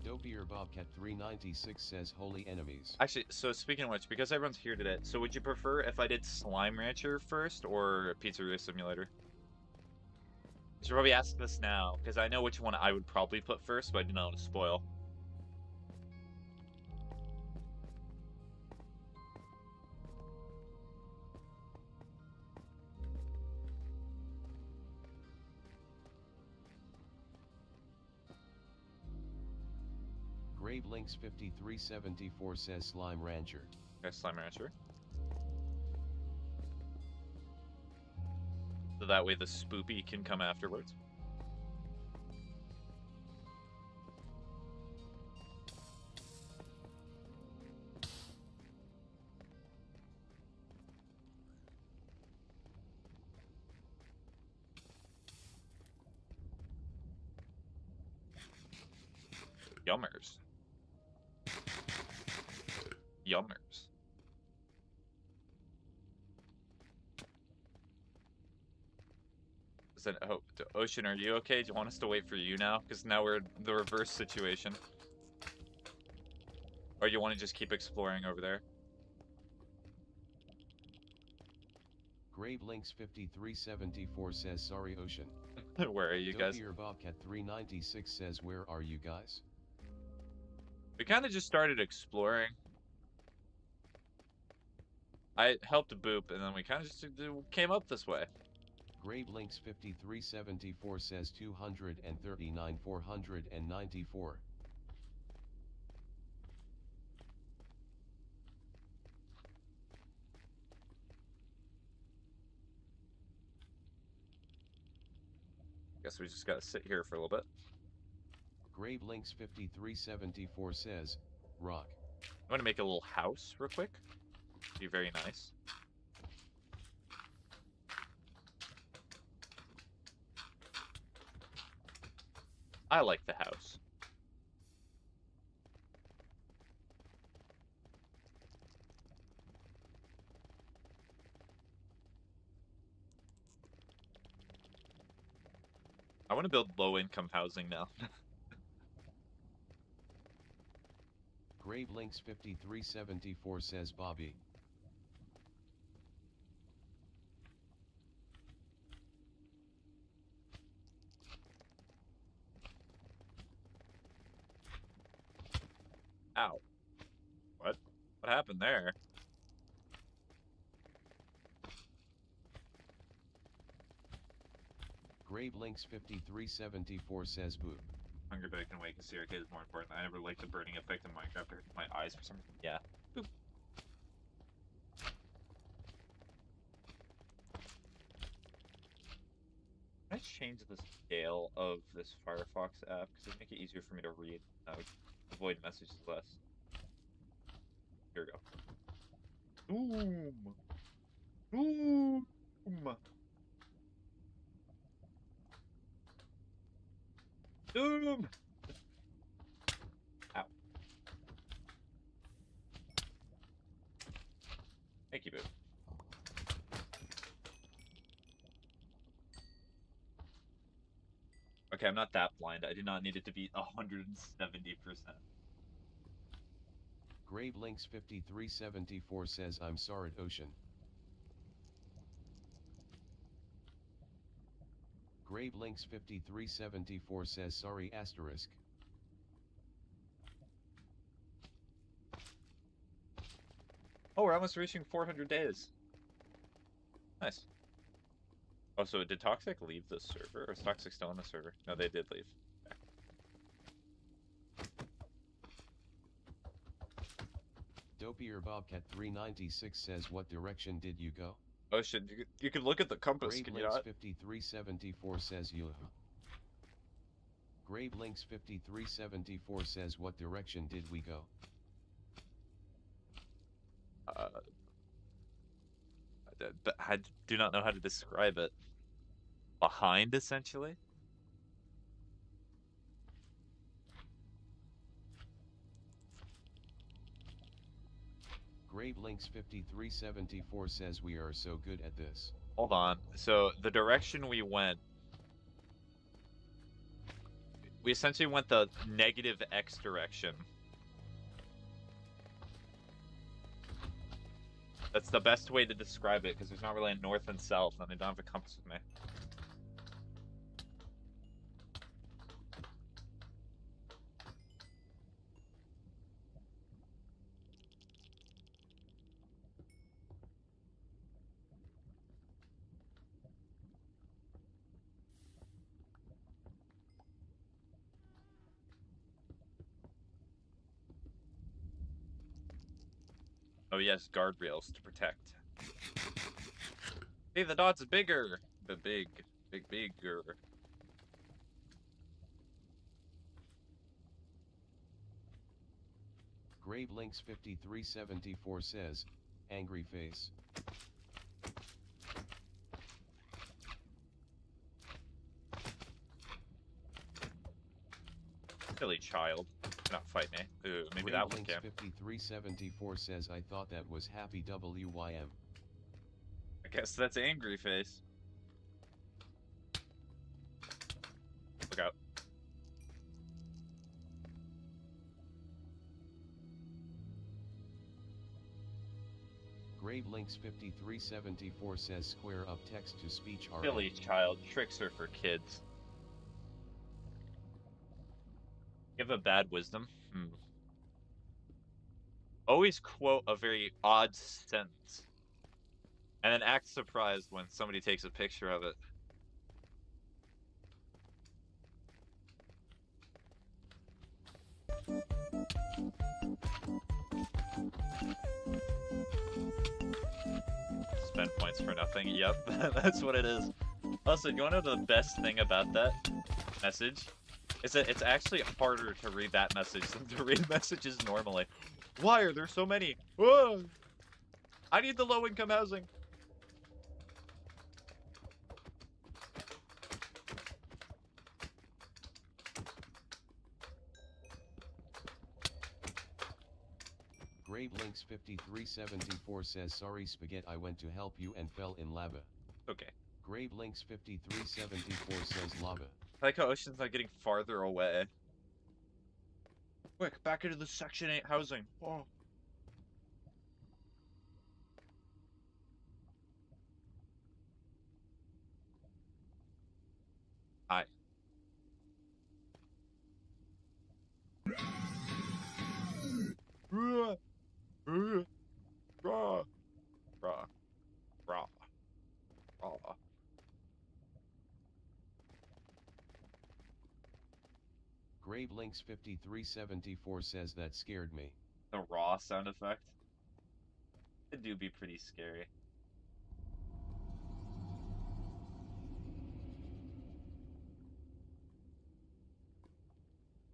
Dopier Bobcat 396 says holy enemies. Actually, so speaking of which, because everyone's here today, so would you prefer if I did Slime Rancher first or Pizzeria Simulator? I should probably ask this now, because I know which one I would probably put first, but I didn't want to spoil. Grave Links 5374 says Slime Rancher. Okay, Slime Rancher. So that way the spoopy can come afterwards. Yummers. Yummers. Listen, oh, Ocean, are you okay? Do you want us to wait for you now? Because now we're in the reverse situation. Or you want to just keep exploring over there? Grave Links 5374 says sorry Ocean. Where are you guys? Dopier Bobcat 396 says where are you guys? We kind of just started exploring. I helped Boop, and then we kind of just came up this way. Grave Links 5374 says 239 494. Guess we just gotta sit here for a little bit. Grave Links 5374 says, rock. I'm gonna make a little house real quick. Be very nice. I like the house. I want to build low-income housing now. Grave Links 5374 says Bobby. Ow. What? What happened there? Gravelinks 5374 says boo. Hunger Bake and Wake and Sea Arcade is more important. I never liked the burning effect in Minecraft. It hurts my eyes for some reason. Yeah. Boop. Can I change the scale of this Firefox app? Because it'd make it easier for me to read. Avoid messages less. Here we go. Boom! Boom! Boom! Ow. Thank you, boo. Okay, I'm not that blind. I did not need it to be 170%. Gravelinks 5374 says I'm sorry Ocean. Gravelinks 5374 says sorry asterisk. Oh, we're almost reaching 400 days. Nice. Oh, so did Toxic leave the server? Or is Toxic still on the server? No, they did leave. Okay. Dopier Bobcat 396 says what direction did you go? Oh shit, you can look at the compass, can you Gravelinks not? 5374 says you. Gravelinks 5374 says what direction did we go? I do not know how to describe it. Behind, essentially? Gravelinks 5374 says we are so good at this. Hold on. So, the direction we went... We essentially went the negative X direction. That's the best way to describe it, because there's not really a north and south, and I don't have a compass with me. Oh yes, guardrails to protect. Hey, the dot's bigger! The bigger. Gravelinks 5374 says, angry face. Silly child. Not fight me. Ooh, maybe that one Gravelinks can. 5374 says I thought that was happy WYM. I guess that's angry face. Look out. Gravelinks 5374 says square up text to speech are Silly child. Tricks are for kids. You have a bad wisdom? Always quote a very odd sentence. And then act surprised when somebody takes a picture of it. Spend points for nothing. Yep, that's what it is. Also, you wanna know the best thing about that message? Is that it's actually harder to read that message than to read messages normally. Why are there so many? Whoa! I need the low-income housing. Gravelinks 5374 says sorry Spaghetti I went to help you and fell in lava. Okay. Gravelinks 5374 says lava. I like how Ocean's not getting farther away. Quick, back into the Section 8 housing. Oh. Hi. Raw. Raw. Raw. Raw. Raw. GraveLinks5374 says that scared me. The raw sound effect. It do be pretty scary.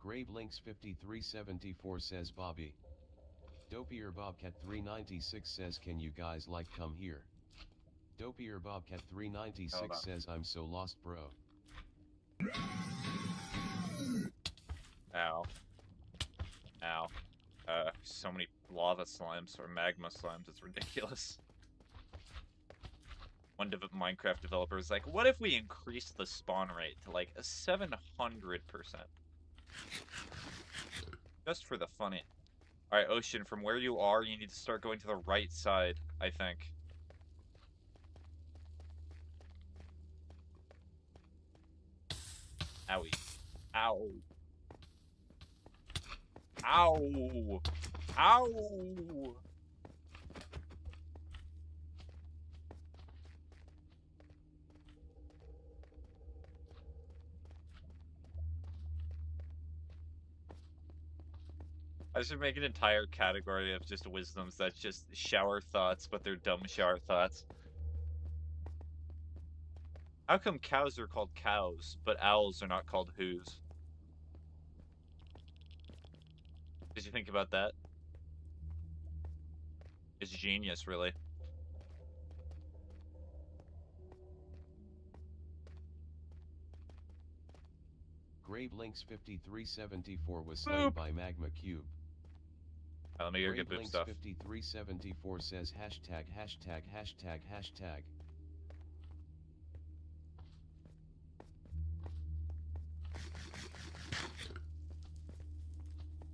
GraveLinks5374 says Bobby. Dopier Bobcat 396 says can you guys like come here? Dopier Bobcat 396 says I'm so lost bro. Ow. Ow. So many lava slimes or magma slimes, it's ridiculous. One Minecraft developer is like, what if we increase the spawn rate to like a 700%? Just for the funny. Alright, Ocean, from where you are, you need to start going to the right side, I think. Owie. Ow. Ow! Ow! I should make an entire category of just wisdoms that's just shower thoughts, but they're dumb shower thoughts. How come cows are called cows, but owls are not called who's? Did you think about that? It's genius, really. GraveLinks5374 was slain by Magma Cube. Let me go get boop stuff. GraveLinks5374 says hashtag.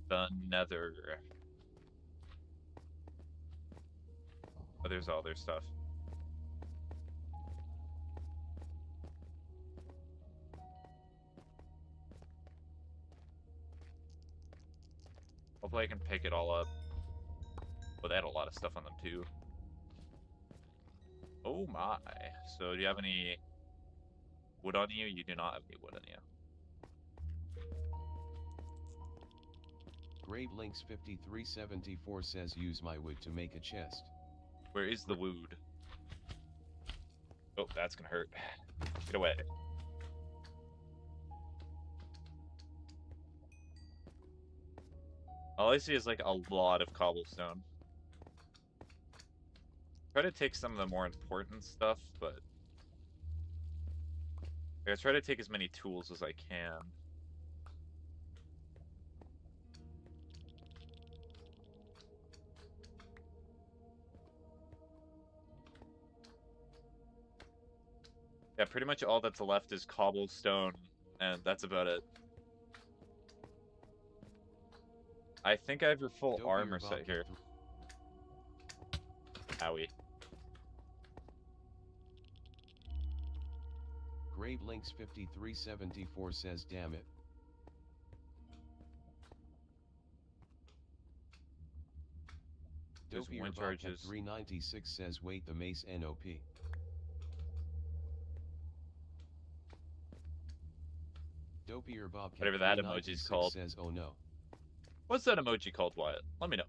The Nether. Oh, there's all their stuff. Hopefully I can pick it all up. But they had a lot of stuff on them too. Oh my. So do you have any wood on you? You do not have any wood on you. GraveLinks5374 says use my wood to make a chest. Where is the wood? Oh, that's gonna hurt. Get away. All I see is like a lot of cobblestone. Try to take some of the more important stuff, but I try to take as many tools as I can. Yeah, pretty much all that's left is cobblestone, and that's about it. I think I have your full armor set here. Owie. GraveLinks5374 says damn it. There's wind charges. 396 says wait the mace NOP. Dopier Bobcat Whatever that emoji's called. Says oh no. What's that emoji called, Wyatt? Let me know.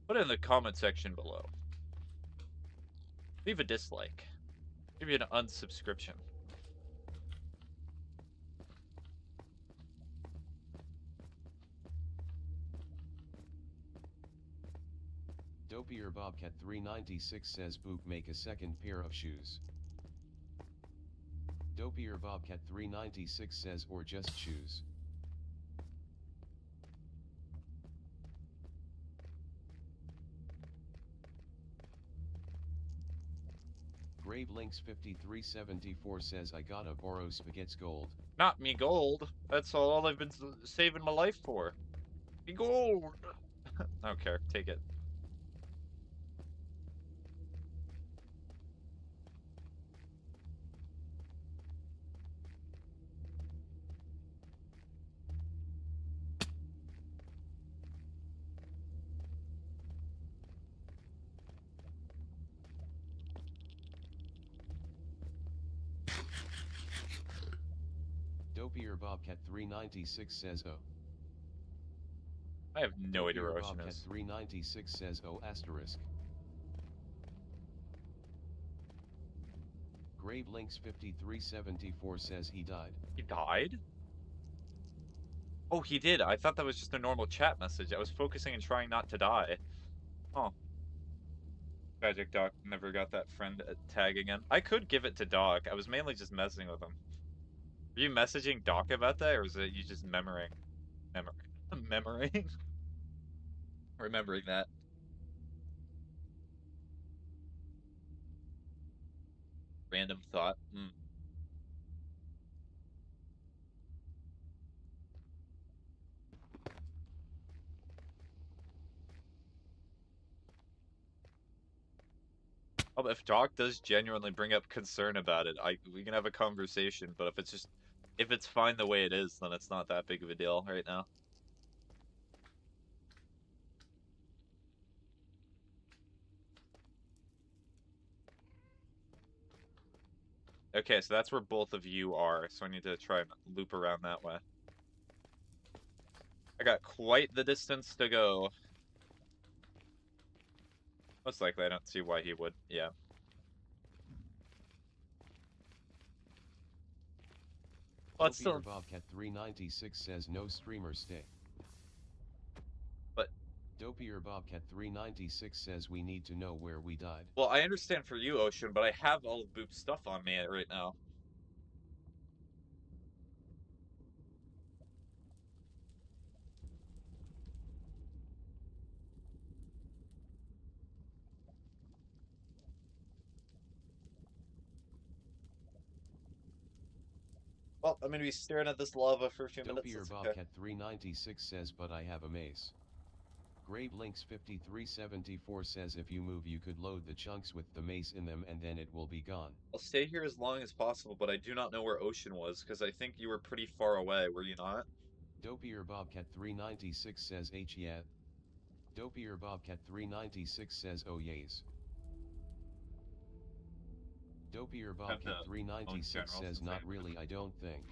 Put it in the comment section below. Leave a dislike. Give you an unsubscription. Dopier Bobcat 396 says boop make a second pair of shoes. Dopier Bobcat 396 says or just shoes. GraveLinks5374 says I gotta borrow Spaghetti's gold. Not me gold. That's all I've been saving my life for. Me gold. I don't care. Take it. Dopier Bobcat 396 says oh. I have no idea Dopier where Ocean Bobcat is. 396 says oh asterisk. Grave Links 5374 says he died. He died? Oh, he did. I thought that was just a normal chat message. I was focusing and trying not to die. Oh. Tragic Doc never got that friend tag again. I could give it to Doc. I was mainly just messing with him. Are you messaging Doc about that, or is it you just memorizing? Memorizing? Remembering that. Random thought. Oh, if Doc does genuinely bring up concern about it, we can have a conversation, but if it's fine the way it is, then it's not that big of a deal right now. Okay, so that's where both of you are, so I need to try and loop around that way. I got quite the distance to go. Most likely, I don't see why he would. Yeah. Well, it's Dopier still... Bobcat 396 says no streamer stay. But... Dopier Bobcat 396 says we need to know where we died. Well, I understand for you, Ocean, but I have all of Boop's stuff on me right now. Well, I'm gonna be staring at this lava for a few minutes. Dopier Bobcat 396 says but I have a mace. Grave Links 5374 says if you move you could load the chunks with the mace in them and then it will be gone. I'll stay here as long as possible, but I do not know where Ocean was, because I think you were pretty far away, were you not? Dopier Bobcat 396 says yeah. Dopier Bobcat 396 says oh yays. Dopier Bobcat 396 says not really I don't think.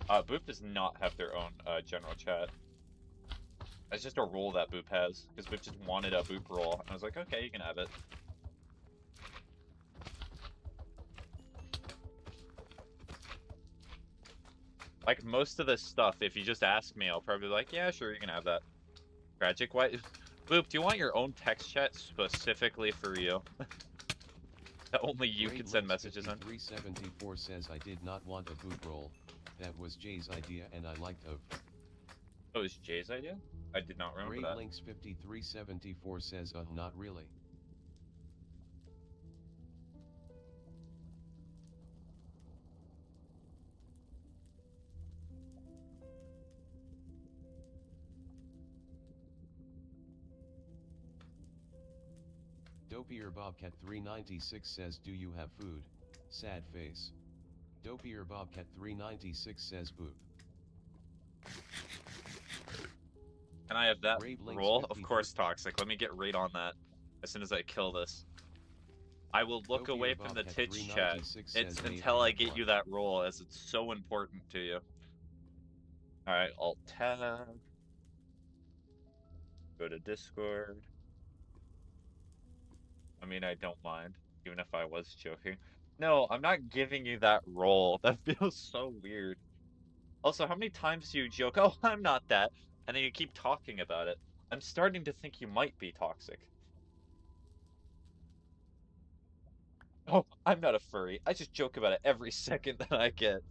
Boop does not have their own general chat. It's just a role that Boop has, because Boop just wanted a Boop role, and I was like, okay, you can have it. Like, most of this stuff, if you just ask me, I'll probably be like, yeah, sure, you can have that. Tragic, why? Boop, do you want your own text chat specifically for you? That only you can send messages on? 374 says I did not want a Boop role. That was Jay's idea and I liked of. Oh, it was Jay's idea? I did not remember Great that. Links 5374 says not really. Dopier Bobcat 396 says do you have food? Sad face. Dopier Bobcat 396 says boop. Can I have that roll? Of course, 53. Toxic. Let me get right on that as soon as I kill this. I will look Dopier away from the Bobcat Twitch chat until I get you that roll, as it's so important to you. Alright, Alt-Tab. Go to Discord. I mean, I don't mind, even if I was joking. No, I'm not giving you that roll. That feels so weird. Also, how many times do you joke, oh, I'm not that, and then you keep talking about it? I'm starting to think you might be toxic. Oh, I'm not a furry. I just joke about it every second that I get.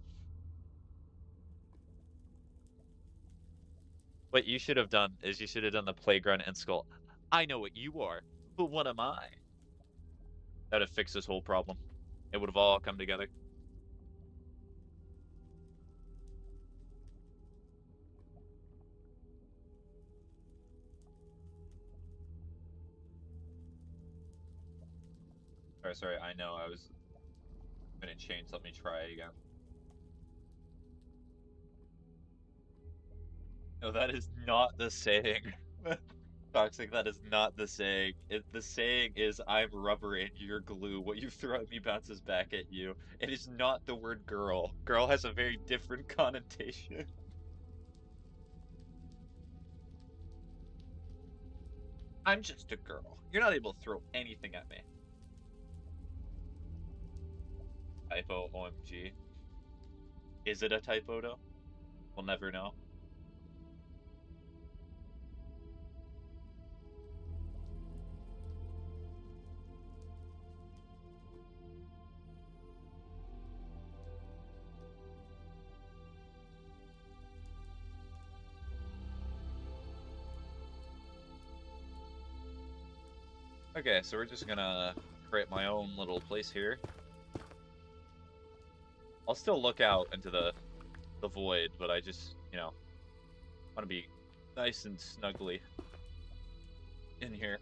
What you should have done is you should have done the playground and skull. I know what you are, but what am I? That'd have fixed this whole problem. It would have all come together. Sorry, I know, I was gonna change, let me try it again. No, that is not the saying. Toxic, that is not the saying. The saying is, I'm rubber and you're glue. What you throw at me bounces back at you. It is not the word girl. Girl has a very different connotation. I'm just a girl. You're not able to throw anything at me. Typo, OMG. Is it a typo, though? We'll never know. Okay, so we're just gonna create my own little place here. I'll still look out into the void, but I just, want to be nice and snugly in here.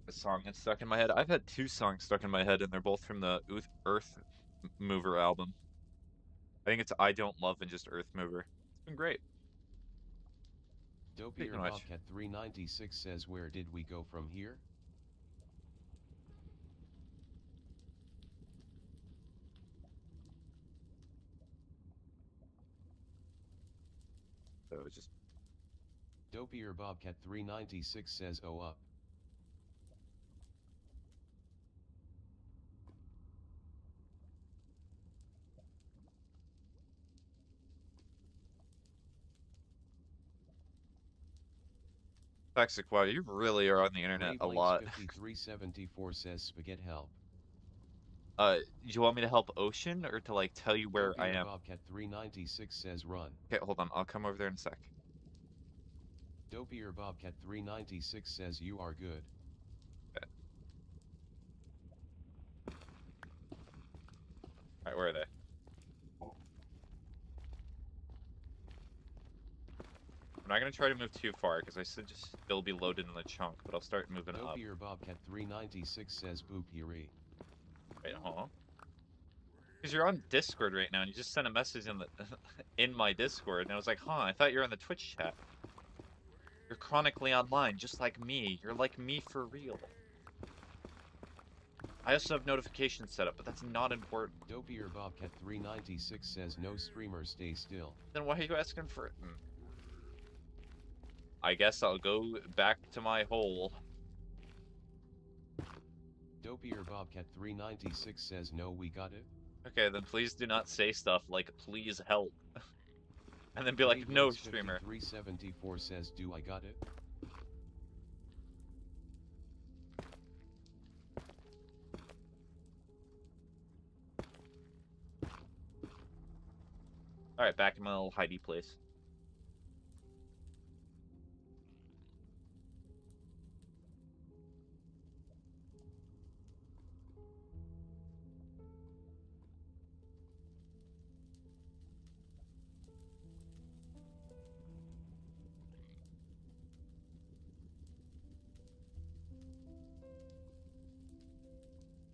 A song that's stuck in my head. I've had two songs stuck in my head, and they're both from the Earth Mover album. I think it's I Don't Love and just Earth Mover. It's been great. Dopey or Bobcat 396 says, where did we go from here? So it's just Dopey or Bobcat 396 says, oh up. Toxic. Wow, you really are on the internet a lot. 5374 says, spaghetti help. Do you want me to help Ocean or to like tell you where Dopey I or am? Bobcat 396 says, run. Okay, hold on. I'll come over there in a sec. Dopey or Bobcat 396 says, you are good. Okay. Alright, where are they? I'm not gonna try to move too far because I should just still be loaded in the chunk, but I'll start moving up. Dopey or Bobcat 396 says, boop here. Wait, hold on. Because you're on Discord right now, and you just sent a message in the in my Discord, and I was like, huh, I thought you were on the Twitch chat. You're chronically online, just like me. You're like me for real. I also have notifications set up, but that's not important. Dopey or Bobcat 396 says, no streamer, stay still. Then why are you asking for it? I guess I'll go back to my hole. Dopey or Bobcat 396 says, no, we got it. Okay, then please do not say stuff like, please help. And then be like, no, streamer. 374 says, do I got it? Alright, back in my little hidey place.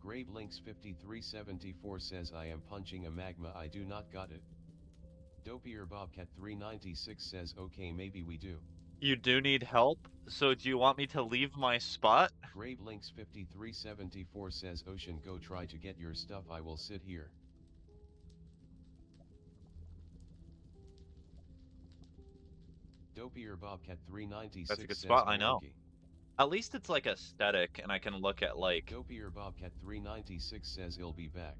Grave Links 5374 says, I am punching a magma, I do not got it. Dopey or Bobcat 396 says, okay, maybe we do. You do need help? So do you want me to leave my spot? Grave Links 5374 says, Ocean, go try to get your stuff, I will sit here. Dopey or Bobcat 396 That's a good says, spot, I know. okay. At least it's like aesthetic, and I can look at like... Dopey or Bobcat 396 says, he'll be back.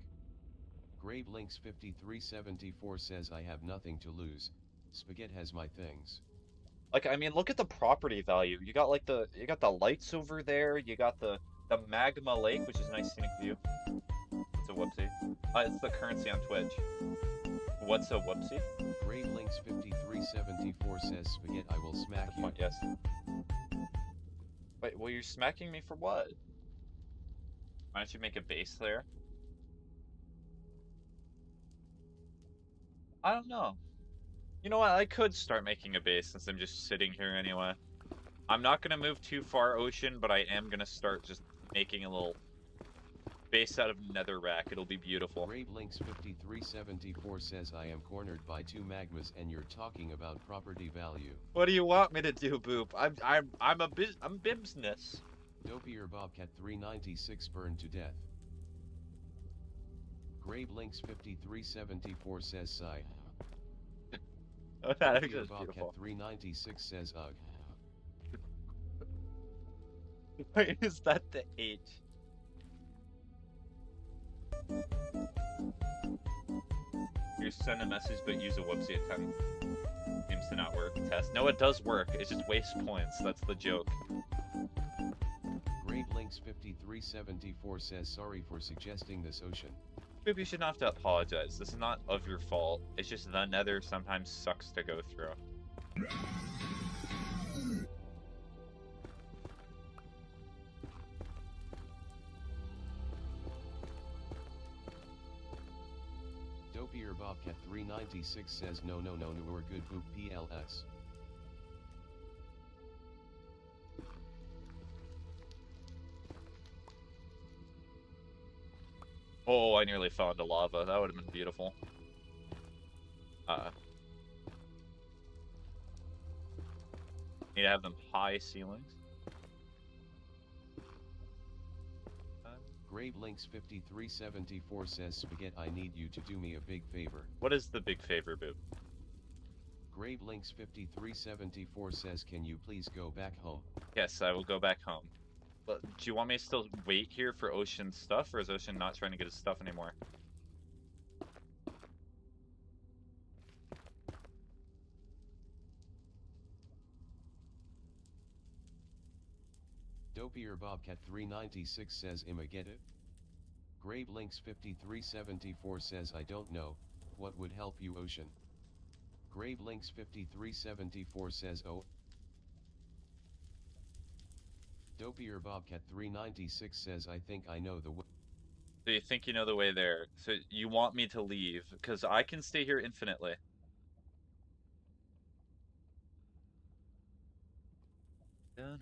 Grave Links 5374 says, I have nothing to lose. Spaghetti has my things. Like, I mean, look at the property value. You got like you got the lights over there. You got the magma lake, which is a nice scenic view. It's a whoopsie? It's the currency on Twitch. What's a whoopsie? GraveLinks5374 says Spaghetti, I will smack you. Yes. Wait, well, you're smacking me for what? Why don't you make a base there? I don't know. You know what? I could start making a base since I'm just sitting here anyway. I'm not gonna move too far ocean, but I am gonna start just making a little base out of netherrack. It'll be beautiful. GraveLinks5374 says I am cornered by 2 magmas and you're talking about property value. What do you want me to do, Boop? I'm business. Dopier Bobcat 396 burned to death. GraveLinks5374 says sigh. Oh, that Dopier is Bobcat beautiful. 396 says ugh. Wait, is that the H? You send a message but use a whoopsie at 10. Seems to not work. Test. No, it does work. It just wastes points. That's the joke. GraveLinks5374 says sorry for suggesting this ocean. Boop, you should not have to apologize. This is not of your fault. It's just the nether sometimes sucks to go through. Dopier Bobcat 396 says no, we're good boop PLS. Oh, I nearly fell into lava. That would have been beautiful. Need to have them high ceilings. GraveLinks5374 says Spaghetti, I need you to do me a big favor. What is the big favor, Boop? GraveLinks5374 says can you please go back home? Yes, I will go back home. But do you want me to still wait here for Ocean's stuff, or is Ocean not trying to get his stuff anymore? Dopier Bobcat 396 says Imagetta. GraveLinks5374 says I don't know, what would help you Ocean? GraveLinks5374 says oh. Dopier Bobcat 396 says I think I know the way. So you think you know the way there. So you want me to leave, because I can stay here infinitely. No.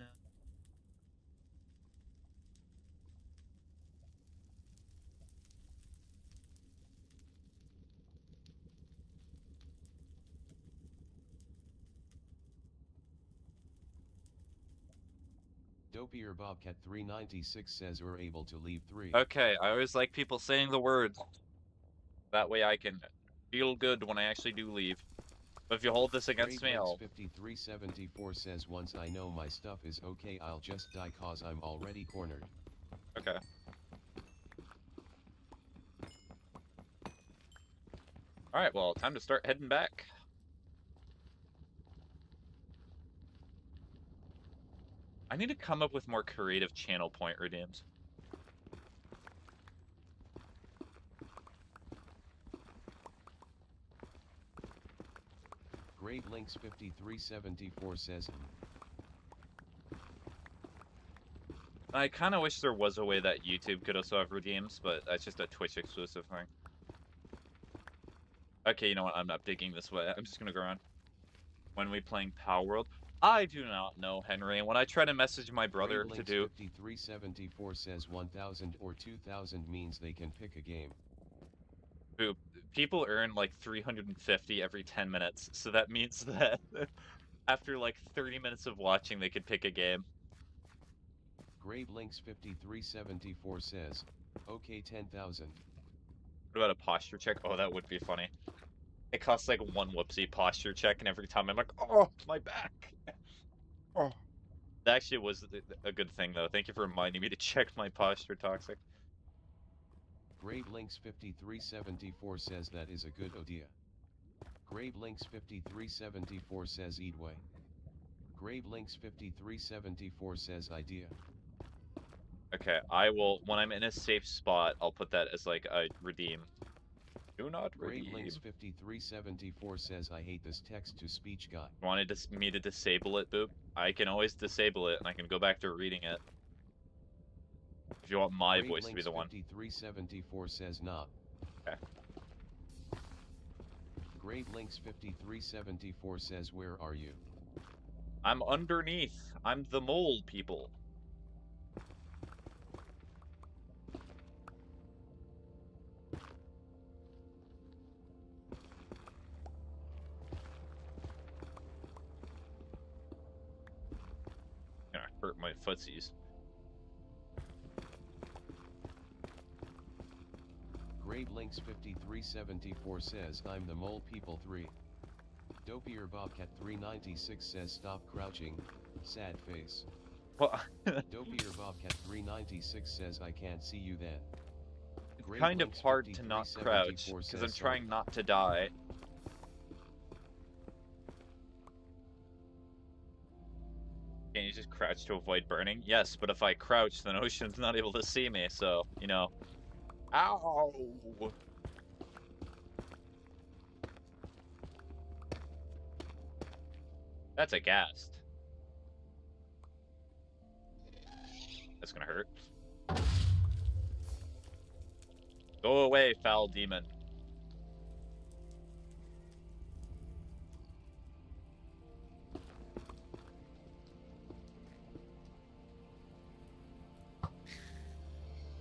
Dopier Bobcat 396 says we're able to leave 3. Okay, I always like people saying the words. That way I can feel good when I actually do leave. But if you hold this against me, I'll... 5374 says once I know my stuff is okay I'll just die cause I'm already cornered. Okay. Alright, well, time to start heading back. I need to come up with more creative channel point redeems. GraveLinks5374 says I kind of wish there was a way that YouTube could also have redeems, but that's just a Twitch exclusive thing. Okay, you know what? I'm not digging this way. I'm just gonna go around. When we playing Power World? I do not know, Henry. When I try to message my brother to do... 5374 says 1000 or 2000 means they can pick a game. Boop. People earn like 350 every 10 minutes, so that means that after like 30 minutes of watching, they could pick a game. GraveLinks5374 says, okay 10,000. What about a posture check? Oh, that would be funny. It costs like 1 whoopsie posture check, and every time I'm like, oh, my back. Oh. That actually was a good thing, though. Thank you for reminding me to check my posture, Toxic. GraveLinks5374 says that is a good idea. GraveLinks5374 says Eatway. GraveLinks5374 says idea. Okay, I will, when I'm in a safe spot, I'll put that as like a redeem. Do not Great redeem. Links 5374 says I hate this text-to-speech guy. Wanted me to disable it, Boop? I can always disable it, and I can go back to reading it. If you want my Great voice to be Links the one. 5374 says nah. Okay. Great Links 5374 says where are you? I'm underneath. I'm the mole, people. Gonna hurt my footsies. Great Links 5374 says I'm the mole people 3. Dopier Bobcat 396 says stop crouching, sad face. Well, Dopier Bobcat 396 says I can't see you then. it's Great kind of Links hard to not crouch, 5374 because I'm says trying sorry. not to die. Can you just crouch to avoid burning? Yes, but if I crouch, then Ocean's not able to see me, so, you know. Ow! That's a ghast. That's gonna hurt. Go away, foul demon.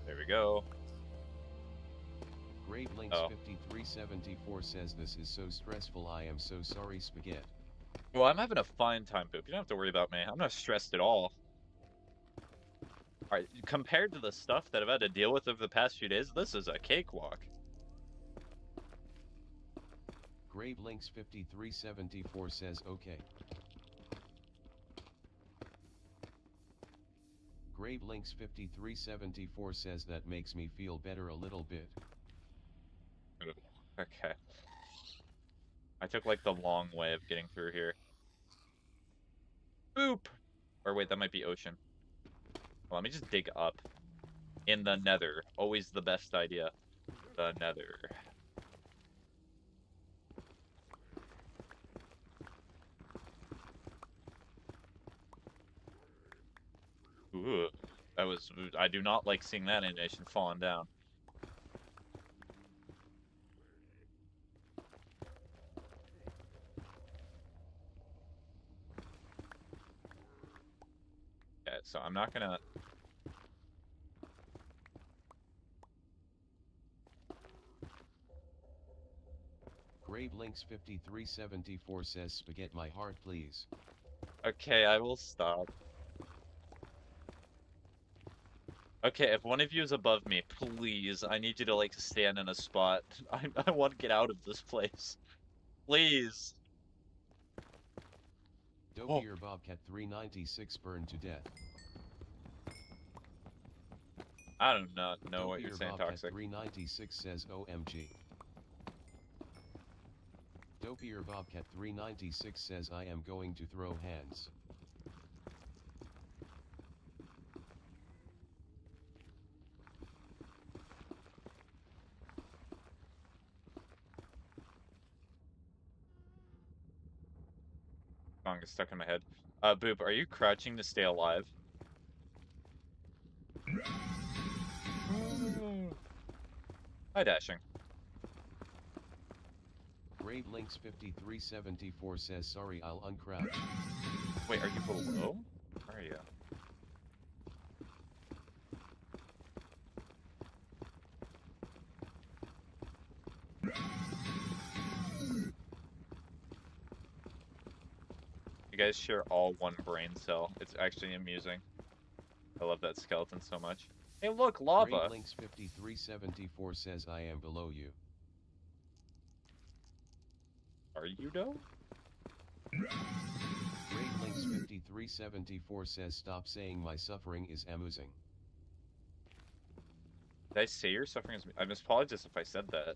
There we go. Great Links Oh. 5374 says this is so stressful I am so sorry Spaghetti. Well, I'm having a fine time, Boop. You don't have to worry about me. I'm not stressed at all. Alright, compared to the stuff that I've had to deal with over the past few days, this is a cakewalk. Grave Links 5374 says okay. Grave Links 5374 says that makes me feel better a little bit. Okay. I took like the long way of getting through here. Boop! Or wait, that might be ocean. Well, let me just dig up. In the nether. Always the best idea. The nether. Ooh. That was... I do not like seeing that animation falling down. Okay, so I'm not gonna... Grave Links 5374 says spaghetti my heart please. Okay, I will stop. Okay, if one of you is above me, please, I need you to, like, stand in a spot. I want to get out of this place. Please. Dopier Bobcat 396 burned to death. I do not know what you're Dopier saying, Bobcat Toxic. 396 says OMG. Dopier Bobcat 396 says I am going to throw hands. Song is stuck in my head. Boop, are you crouching to stay alive? Hi, dashing. Grave Links 5374 says sorry I'll uncrouch. Wait, are you below? Where are you? You guys share all one brain cell. It's actually amusing. I love that skeleton so much. Hey, look, lava! Grave Links 5374 says I am below you. Are you, though? Grave Links 5374 says stop saying my suffering is amusing. Did I say your suffering is... I apologize if I said that.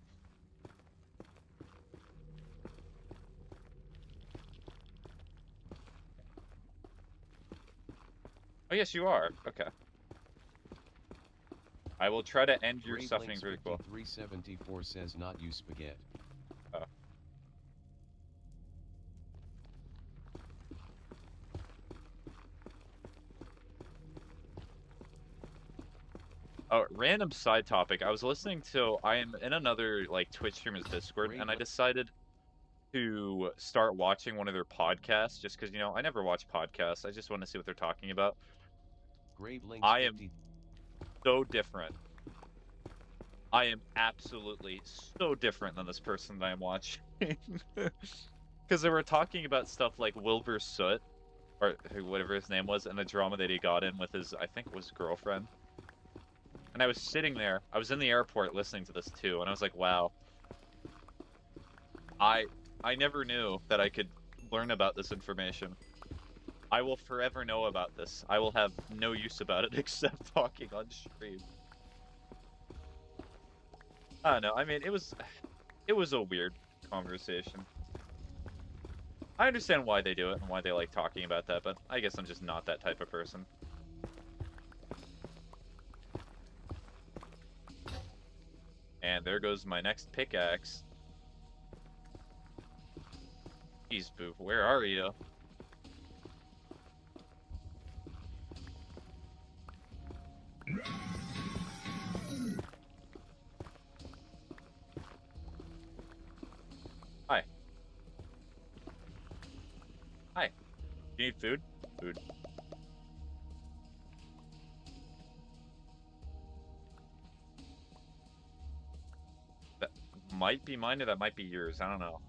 Oh, yes, you are. Okay. I will try to end your Grave suffering Links very cool. 5374 says not you spaghetti. Oh, random side topic. I was listening to, I am in another like Twitch streamer's Discord, and I decided to start watching one of their podcasts just because, you know, I never watch podcasts. I just want to see what they're talking about. Grave Links I am so different. I am absolutely so different than this person that I'm watching. Because they were talking about stuff like Wilbur Soot, or whatever his name was, and the drama that he got in with his, I think it was girlfriend. And I was sitting there, I was in the airport listening to this too, and I was like, wow. I never knew that I could learn about this information. I will forever know about this. I will have no use about it except talking on stream. I don't know. I mean, it was a weird conversation. I understand why they do it and why they like talking about that, but I guess I'm just not that type of person. And there goes my next pickaxe. Jeez, Boo, where are you? Hi. Hi. You need food? Food. That might be mine or that might be yours. I don't know.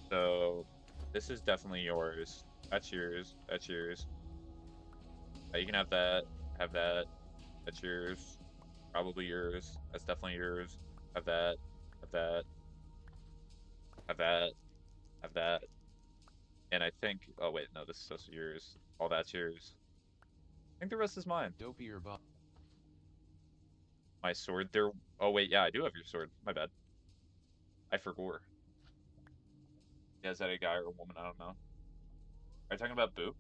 So, this is definitely yours. That's yours. That's yours. You can have that. Have that. That's yours. Probably yours. That's definitely yours. Have that. Have that. Have that. Have that. And I think... Oh, wait. No, this is also yours. All that's yours. I think the rest is mine. Dopey or Bob. My sword. There... Oh, wait. Yeah, I do have your sword. My bad. I forgot. Yeah, is that a guy or a woman? I don't know. Are you talking about Boop?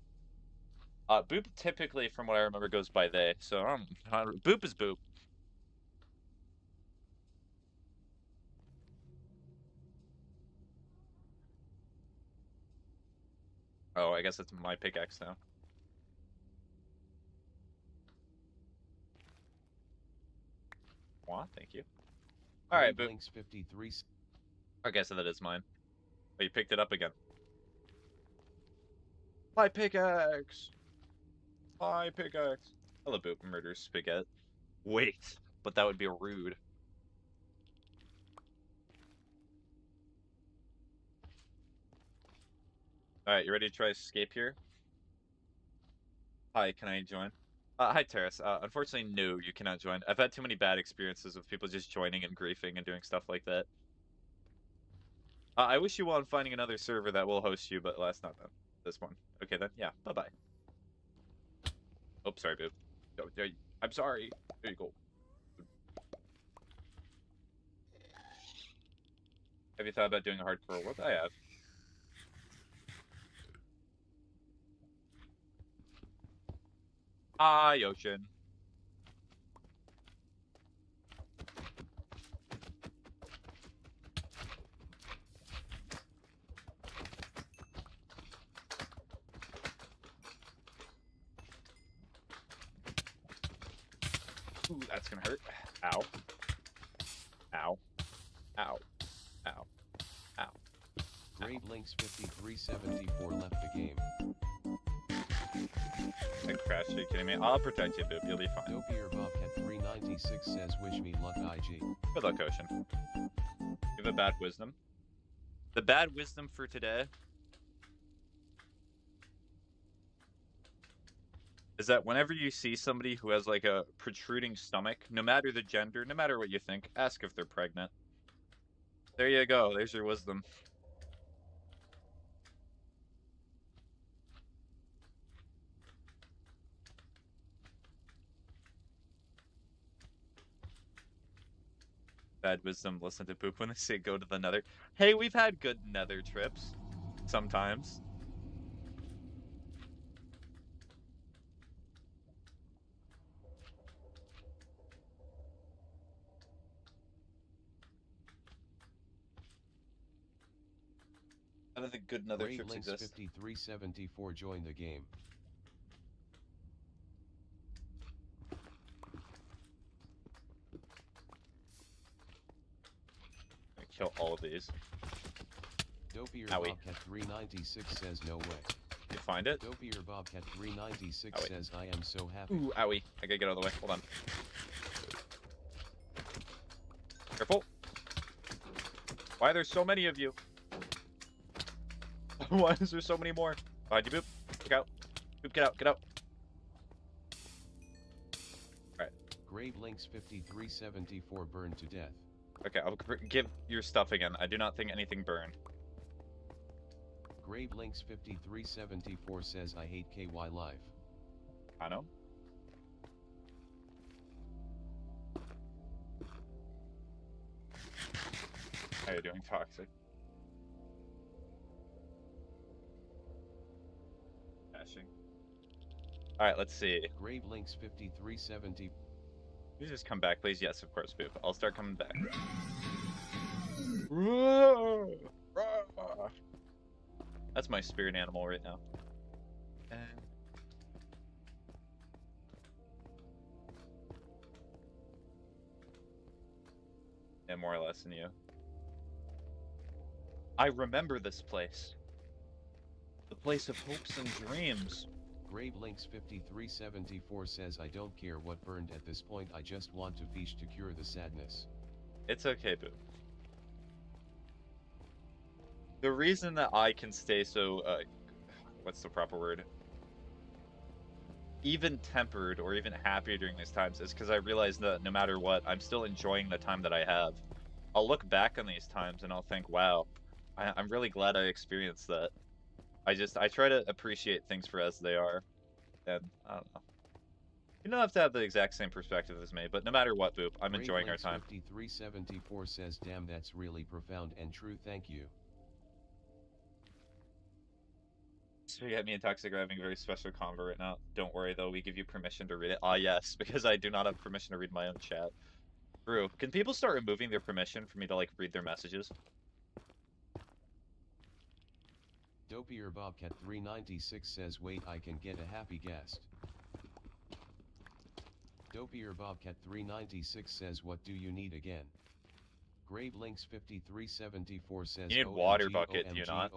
Boop typically, from what I remember, goes by they. So, Boop is Boop. Oh, I guess it's my pickaxe now. Thank you. All right, Boop. Links 53. Okay, so that is mine. Oh, you picked it up again. My pickaxe! My pickaxe! Hello, Boop. Murders spaghetti. Wait, but that would be rude. Alright, you ready to try escape here? Hi, can I join? Hi, Terrace. Unfortunately, no, you cannot join. I've had too many bad experiences with people just joining and griefing and doing stuff like that. I wish you well on finding another server that will host you, but last not then. This one. Okay, then. Yeah, bye-bye. Oh, sorry, Boop. I'm sorry. There you go. Have you thought about doing a hardcore world? I have. Hi, Ocean. Ooh, that's gonna hurt. Ow. Ow. Ow. Ow. Ow. Grave Links 5374 left the game. I crashed. Are you kidding me? I'll protect you, Boop. You'll be fine. Dopey or Bobcat 396 says wish me luck IG. Good luck, Ocean. You have a bad wisdom. The bad wisdom for today is that whenever you see somebody who has like a protruding stomach, no matter the gender, no matter what you think, ask if they're pregnant. There you go. There's your wisdom. Bad wisdom, listen to Poop when they say go to the Nether. Hey, we've had good Nether trips. Sometimes. I don't think good Nether Great trips Links exist. 5374 join the game. I kill all of these. Dopier Owie. Bobcat 396 says no way. You find it? Dopier Bobcat 396 Owie. says I am so happy. Ooh, owie. I gotta get out of the way. Hold on. Careful. Why are there so many of you? Why is there so many more? Behind you, Boop. Get out. Boop, get out. Get out. Alright. Grave Links 5374 burned to death. Okay, I'll give your stuff again. I do not think anything burned. Grave Links 5374 says I hate KY life. I know. How are you doing, Toxic? Caching. Alright, let's see. Grave Links 5370. You just come back, please? Yes, of course, Boop. I'll start coming back. That's my spirit animal right now. And more or less than you. I remember this place. The place of hopes and dreams. Grave Links 5374 says I don't care what burned at this point, I just want to fish to cure the sadness. It's okay, Boo. The reason that I can stay so, what's the proper word? Even tempered or even happy during these times is because I realize that no matter what, I'm still enjoying the time that I have. I'll look back on these times and I'll think, wow, I'm really glad I experienced that. I try to appreciate things for as they are. And I don't know. You don't have to have the exact same perspective as me, but no matter what, Boop, I'm enjoying our time. 5374 says, damn, that's really profound and true, thank you. So yeah, me and Toxic are having a very special convo right now. Don't worry though, we give you permission to read it. Ah yes, because I do not have permission to read my own chat. Brew, can people start removing their permission for me to like read their messages? Dopier Bobcat 396 says wait, I can get a happy guest. Dopier Bobcat 396 says what do you need again? Grave Links 5374 says You need water bucket, do you not?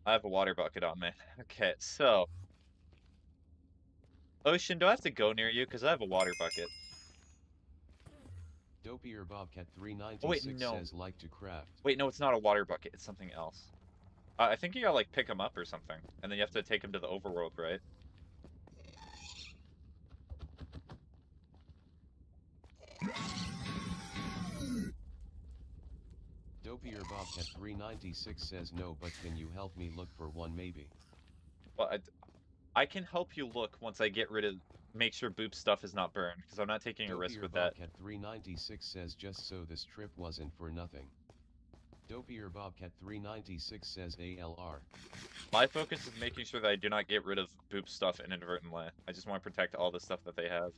I have a water bucket on me. Okay, so Ocean, do I have to go near you? Because I have a water bucket. Dopier Bobcat 396 oh, wait, no. says like to craft. Wait, no, it's not a water bucket, it's something else. I think you gotta like pick them up or something, and then you have to take them to the overworld, right? Dopier Bobcat 396 says no, but can you help me look for one maybe? Well, I can help you look once I get rid of, make sure Boop's stuff is not burned, because I'm not taking a risk with that. Bobcat 396 says just so this trip wasn't for nothing. Dopier Bobcat 396 says ALR. My focus is making sure that I do not get rid of Boop's stuff inadvertently. I just want to protect all the stuff that they have.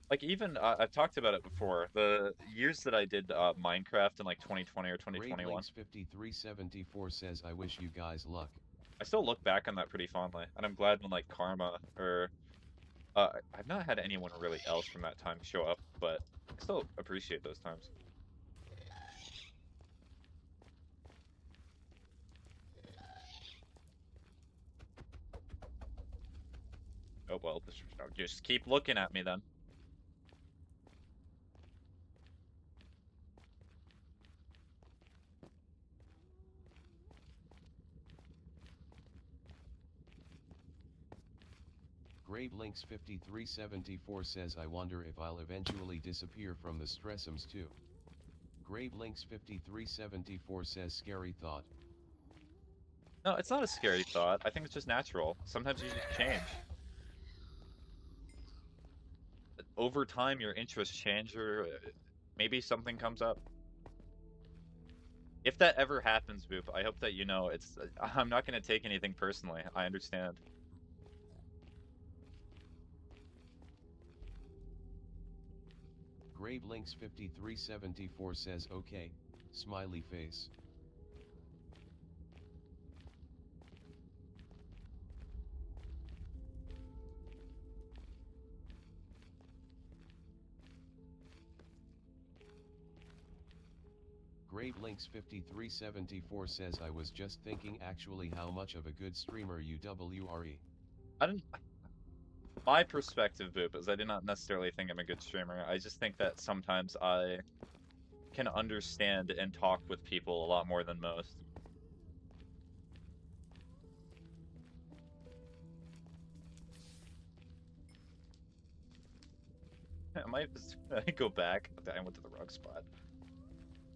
Like even, I've talked about it before, the years that I did Minecraft in like 2020 or 2021. 5374 says I wish you guys luck. I still look back on that pretty fondly, and I'm glad when like Karma or I've not had anyone really else from that time show up, but I still appreciate those times. Oh well, just keep looking at me then. Grave Links 5374 says I wonder if I'll eventually disappear from the Stressums too. Grave Links 5374 says scary thought. No, it's not a scary thought. I think it's just natural. Sometimes you just change. Over time, your interests change, or maybe something comes up. If that ever happens, Boop, I hope that you know it's. I'm not going to take anything personally. I understand. GraveLinks5374 says okay, smiley face. GraveLinks5374 says I was just thinking actually how much of a good streamer you were. I didn't. My perspective, Boop, is I do not necessarily think I'm a good streamer. I just think that sometimes I can understand and talk with people a lot more than most. I might just go back. I went to the wrong spot.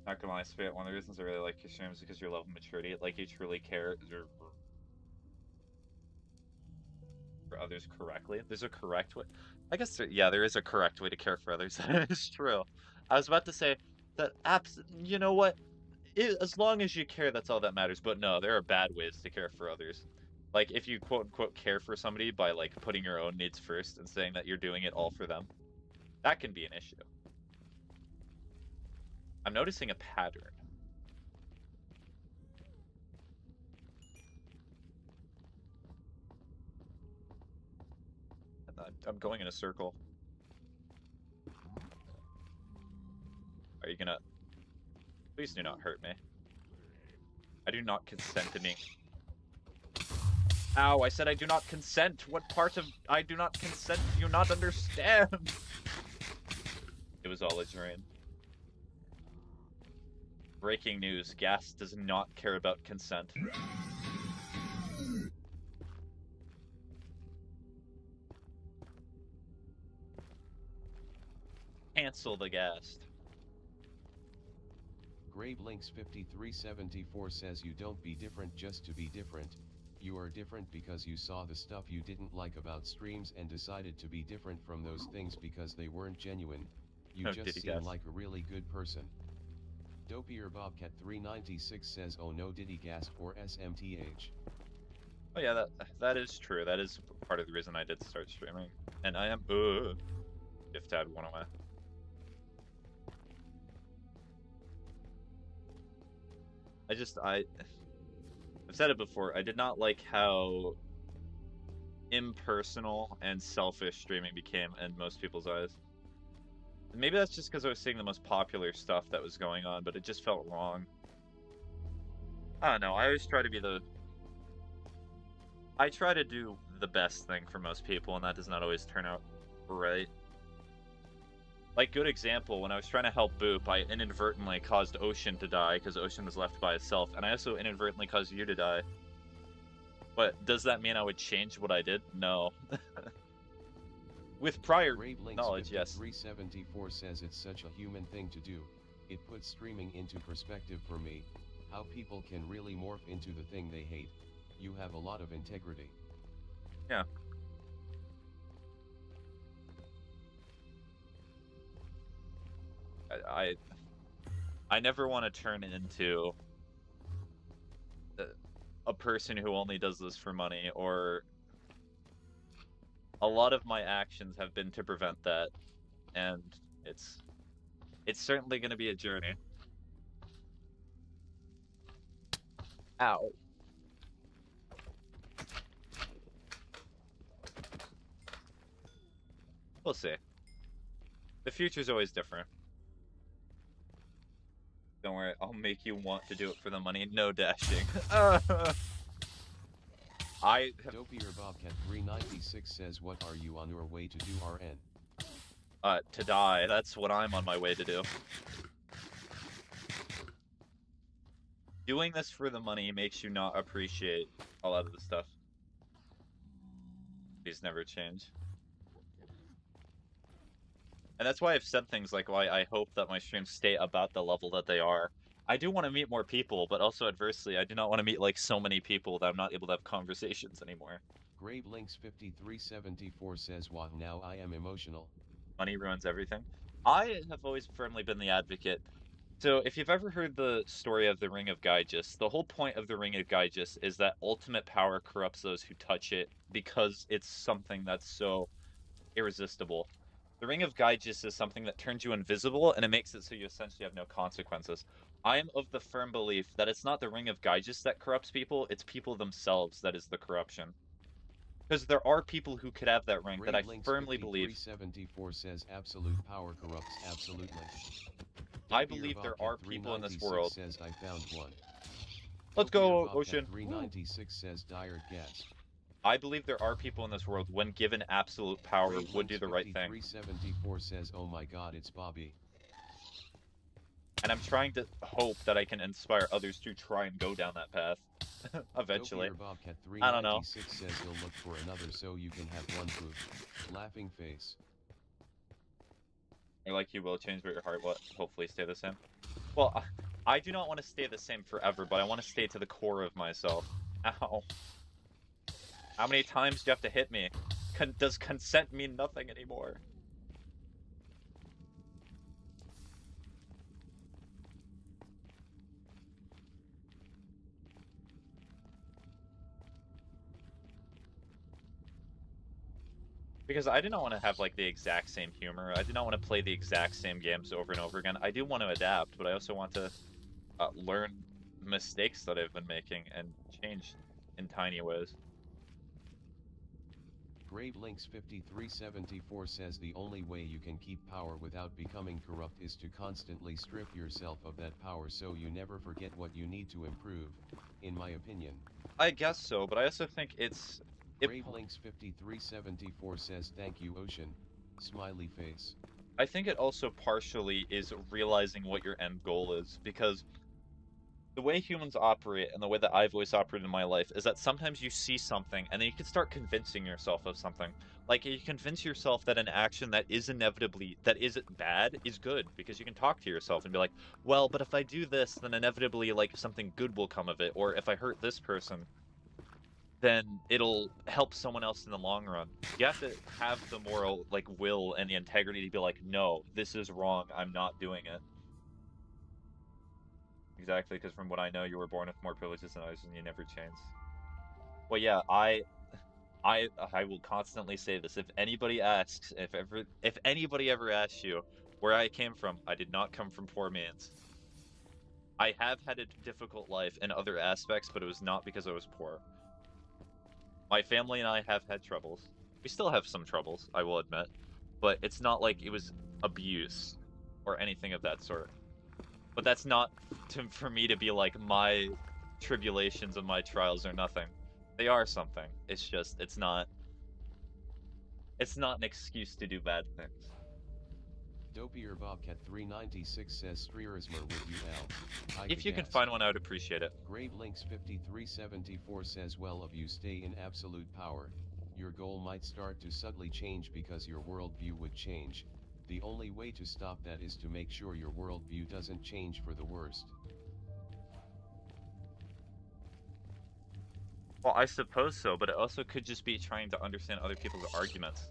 Not gonna lie, Spit, one of the reasons I really like your streams is because your level of maturity. Like, you truly care for others correctly. There's a correct way. I guess, yeah, there is a correct way to care for others. That is true. I was about to say that, you know what? As long as you care, that's all that matters. But no, there are bad ways to care for others. Like, if you quote-unquote care for somebody by, like, putting your own needs first and saying that you're doing it all for them, that can be an issue. I'm noticing a pattern. I'm going in a circle. Are you gonna... Please do not hurt me. I do not consent to being... Ow, I said I do not consent. What part of I do not consent do you not understand? It was all a dream. Breaking news, Gas does not care about consent. Cancel the Gas. GraveLinks5374 says you don't be different just to be different. You are different because you saw the stuff you didn't like about streams and decided to be different from those things because they weren't genuine. You just seem like a really good person. Dopier Bobcat 396 says oh no Diddy Gas or SMTH. Oh yeah, that is true. That is part of the reason I did start streaming. And I am if Dad went away. I've said it before, I did not like how impersonal and selfish streaming became in most people's eyes. And maybe that's just because I was seeing the most popular stuff that was going on, but it just felt wrong. I don't know, I always try to be I try to do the best thing for most people, and that does not always turn out right. Like, good example, when I was trying to help Boop, I inadvertently caused Ocean to die, because Ocean was left by itself, and I also inadvertently caused you to die. But does that mean I would change what I did? No. With prior knowledge, yes. 374 says it's such a human thing to do. It puts streaming into perspective for me, how people can really morph into the thing they hate. You have a lot of integrity. Yeah. I never want to turn into a person who only does this for money, or a lot of my actions have been to prevent that, and it's certainly going to be a journey. Ow. We'll see. The future's always different. Don't worry, I'll make you want to do it for the money. No dashing. Dopier Bobcat 396 says what are you on your way to do RN? To die. That's what I'm on my way to do. Doing this for the money makes you not appreciate a lot of the stuff. These never change. And that's why I've said things like why I hope that my streams stay about the level that they are. I do want to meet more people, but also adversely, I do not want to meet like so many people that I'm not able to have conversations anymore. GraveLinks5374 says wow now I am emotional. Money ruins everything. I have always firmly been the advocate. So if you've ever heard the story of the Ring of Gyges, the whole point of the Ring of Gyges is that ultimate power corrupts those who touch it because it's something that's so irresistible. The Ring of Gyges is something that turns you invisible, and it makes it so you essentially have no consequences. I am of the firm belief that it's not the Ring of Gyges that corrupts people, it's people themselves that is the corruption. Because there are people who could have that ring that I Grave Links firmly believe. 5374 says absolute power corrupts absolutely. I Dopey believe there Bobcat are people in this 396 world. says I found one. Let's Dopey go, Bobcat Ocean. 396 says dire guess. I believe there are people in this world, when given absolute power, Grave would do Links the right thing. 5374 says oh my god it's Bobby. And I'm trying to hope that I can inspire others to try and go down that path. Eventually. Dopey Bobcat I don't know. 396 says he'll look for another so you can have one poop. Laughing face. Or like you will change, but your heart will hopefully stay the same. Well, I do not want to stay the same forever, but I want to stay to the core of myself. Ow. How many times do you have to hit me? Does consent mean nothing anymore? Because I do not want to have, like, the exact same humor. I do not want to play the exact same games over and over again. I do want to adapt, but I also want to learn mistakes that I've been making and change in tiny ways. Grave Links 5374 says the only way you can keep power without becoming corrupt is to constantly strip yourself of that power so you never forget what you need to improve, in my opinion. I guess so, but I also think it's... Grave Links 5374 says thank you Ocean, smiley face. I think it also partially is realizing what your end goal is, because the way humans operate and the way that I've always operated in my life is that sometimes you see something and then you can start convincing yourself of something. Like, you convince yourself that an action that is inevitably, that isn't bad, is good, because you can talk to yourself and be like, well, but if I do this, then inevitably, like, something good will come of it, or if I hurt this person, then it'll help someone else in the long run. You have to have the moral, like, will and the integrity to be like, no, this is wrong, I'm not doing it. Exactly, because from what I know, you were born with more privileges than others, and you never changed. Well, yeah, I will constantly say this. If anybody asks, if anybody ever asks you where I came from, I did not come from poor means. I have had a difficult life in other aspects, but it was not because I was poor. My family and I have had troubles. We still have some troubles, I will admit, but it's not like it was abuse or anything of that sort. But that's not for me to be like, my tribulations and my trials are nothing. They are something. It's just, it's not an excuse to do bad things. Dopier Bobcat 396 says Streersmer with you L. If you can find one, I would appreciate it. Grave Links 5374 says well if you stay in absolute power, your goal might start to subtly change because your worldview would change. The only way to stop that is to make sure your worldview doesn't change for the worst. Well, I suppose so, but it also could just be trying to understand other people's arguments.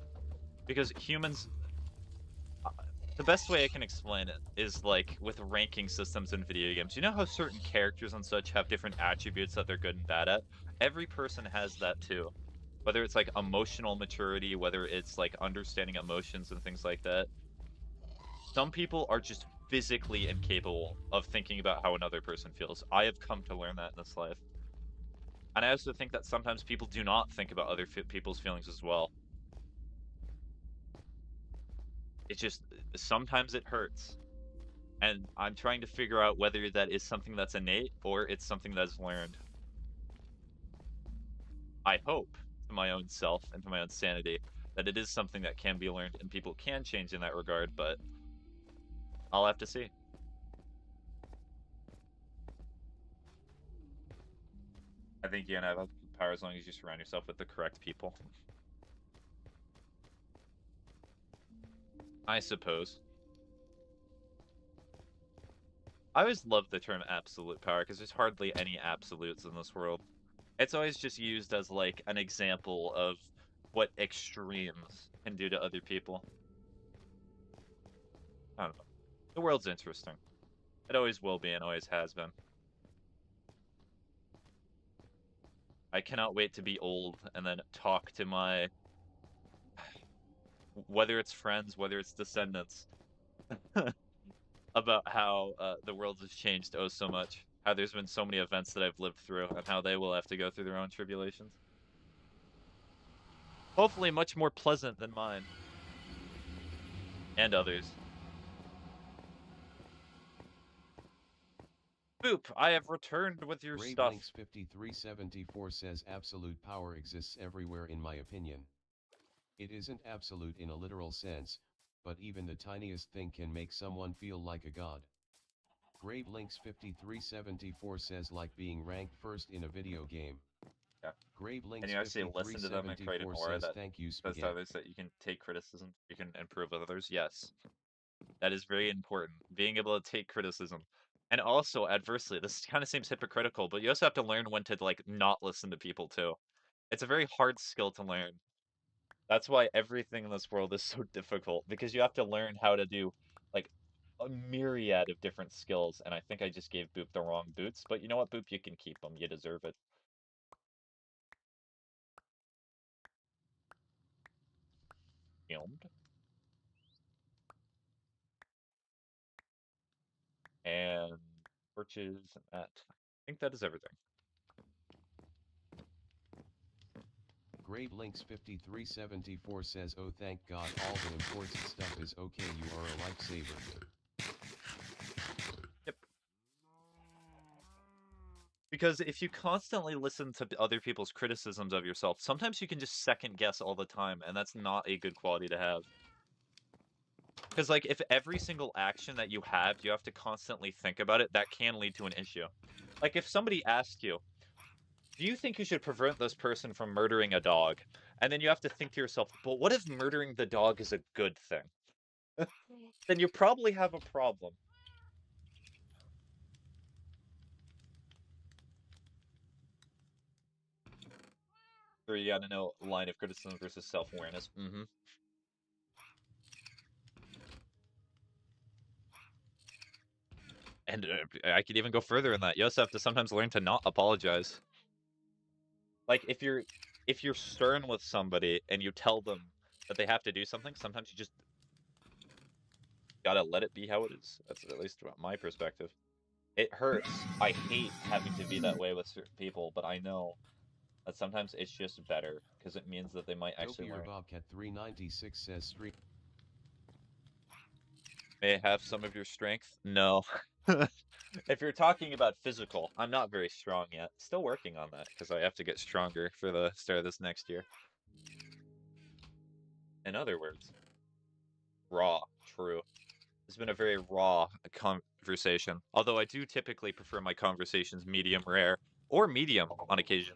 Because humans... the best way I can explain it is, like, with ranking systems in video games. You know how certain characters and such have different attributes that they're good and bad at? Every person has that too. Whether it's, like, emotional maturity, whether it's, like, understanding emotions and things like that. Some people are just physically incapable of thinking about how another person feels. I have come to learn that in this life. And I also think that sometimes people do not think about other people's feelings as well. It's just, sometimes it hurts. And I'm trying to figure out whether that is something that's innate or it's something that's learned. I hope, to my own self and to my own sanity, that it is something that can be learned and people can change in that regard, but I'll have to see. I think you can have power as long as you surround yourself with the correct people. I suppose. I always love the term absolute power, because there's hardly any absolutes in this world. It's always just used as, like, an example of what extremes can do to other people. I don't know. The world's interesting. It always will be and always has been. I cannot wait to be old and then talk to my whether it's friends, whether it's descendants, about how the world has changed oh so much. How there's been so many events that I've lived through, and how they will have to go through their own tribulations. Hopefully much more pleasant than mine. And others. Boop, I have returned with your stuff. Gravelinks 5374 says absolute power exists everywhere in my opinion. It isn't absolute in a literal sense, but even the tiniest thing can make someone feel like a god. Gravelinks 5374 says like being ranked first in a video game. Yeah. Gravelinks And you actually listen to them and create an 5374 aura says that thank you says to Spaghetti. others that you can take criticism, you can improve with others. Yes. That is very important. Being able to take criticism. And also, adversely, this kind of seems hypocritical, but you also have to learn when to, like, not listen to people, too. It's a very hard skill to learn. That's why everything in this world is so difficult, because you have to learn how to do, like, a myriad of different skills, and I think I just gave Boop the wrong boots, but you know what, Boop? You can keep them. You deserve it. Filmed. And torches and that. I think that is everything. Gravelinks 5374 says oh thank god all the important stuff is okay, you are a lifesaver. Yep. Because if you constantly listen to other people's criticisms of yourself, sometimes you can just second guess all the time, and that's not a good quality to have. Because, like, if every single action that you have to constantly think about it, that can lead to an issue. Like, if somebody asks you, do you think you should prevent this person from murdering a dog? And then you have to think to yourself, but what if murdering the dog is a good thing? Then you probably have a problem. Or you gotta know line of criticism versus self-awareness. Mm-hmm. And I could even go further in that. You also have to sometimes learn to not apologize. Like, if you're stern with somebody and you tell them that they have to do something, sometimes you just gotta let it be how it is. That's at least my perspective. It hurts. I hate having to be that way with certain people, but I know that sometimes it's just better because it means that they might actually Dopier learn. Bobcat 396 says stream. May I have some of your strength? No. If you're talking about physical, I'm not very strong yet. Still working on that because I have to get stronger for the start of this next year. In other words, raw, true. It's been a very raw conversation. Although I do typically prefer my conversations medium rare or medium on occasion.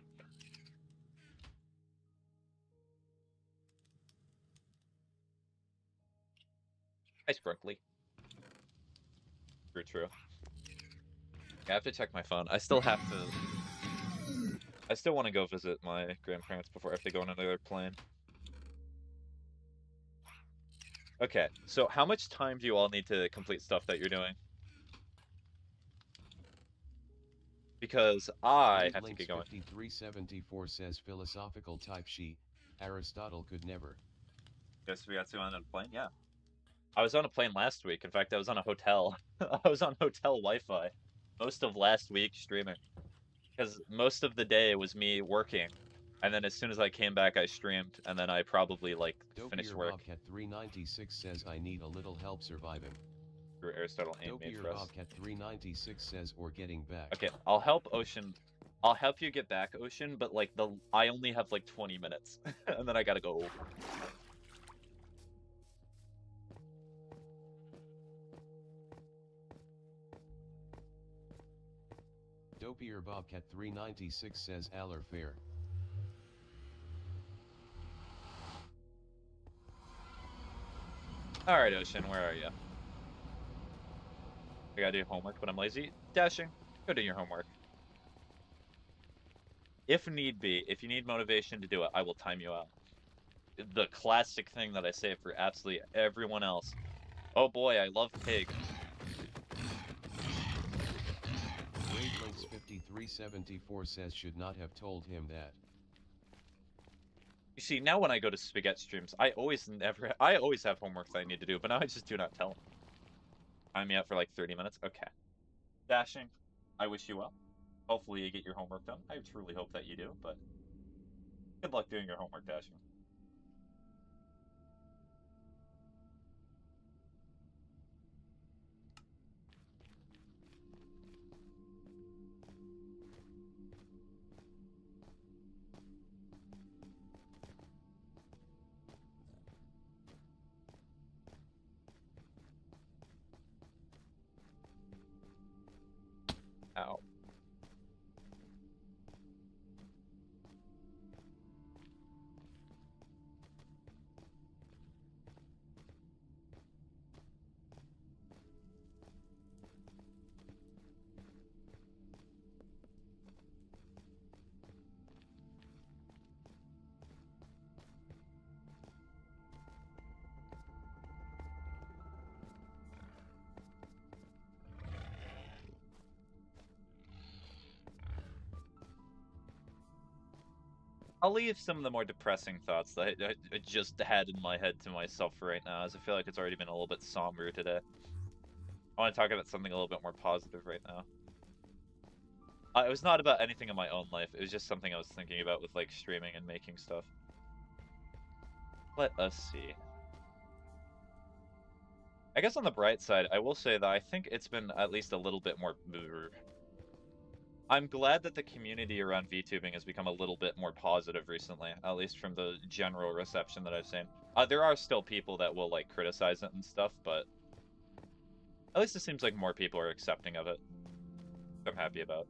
Hi, Sprinkly. True, true. I have to check my phone. I still have to. I still want to go visit my grandparents before I have to go on another plane. Okay, so how much time do you all need to complete stuff that you're doing? Because I have to Gravelinks get going. 5374 says philosophical type she, Aristotle could never. Guess we got to on a plane? Yeah. I was on a plane last week. In fact, I was on a hotel. I was on hotel Wi-Fi most of last week streaming. Because most of the day was me working. And then as soon as I came back, I streamed. And then I probably, like, finished Dopier work. Bobcat 396 says I need a little help surviving. Through Aristotle ain't made Dopier for us. Bobcat 396 says or getting back. Okay, I'll help Ocean. I'll help you get back, Ocean, but, like, I only have, like, 20 minutes. And then I gotta go. Dopier Bobcat 396 says Aller fair. Alright, Ocean, where are you? I gotta do homework, but I'm lazy. Dashing, go do your homework. If need be, if you need motivation to do it, I will time you out. The classic thing that I say for absolutely everyone else. Oh boy, I love pig. Wavelinks 5374 says should not have told him that. You see, now when I go to Spaghetti streams, I always have homework that I need to do, but now I just do not tell them. Time me out for like 30 minutes. Okay. Dashing, I wish you well. Hopefully you get your homework done. I truly hope that you do, but good luck doing your homework, Dashing. Ow. I'll leave some of the more depressing thoughts that I just had in my head to myself for right now, as I feel like it's already been a little bit somber today. I want to talk about something a little bit more positive right now. It was not about anything in my own life. It was just something I was thinking about with, like, streaming and making stuff. Let us see. I guess on the bright side, I will say that I think it's been at least a little bit more... I'm glad that the community around VTubing has become a little bit more positive recently, at least from the general reception that I've seen. There are still people that will, like, criticize it and stuff, but at least it seems like more people are accepting of it. I'm happy about.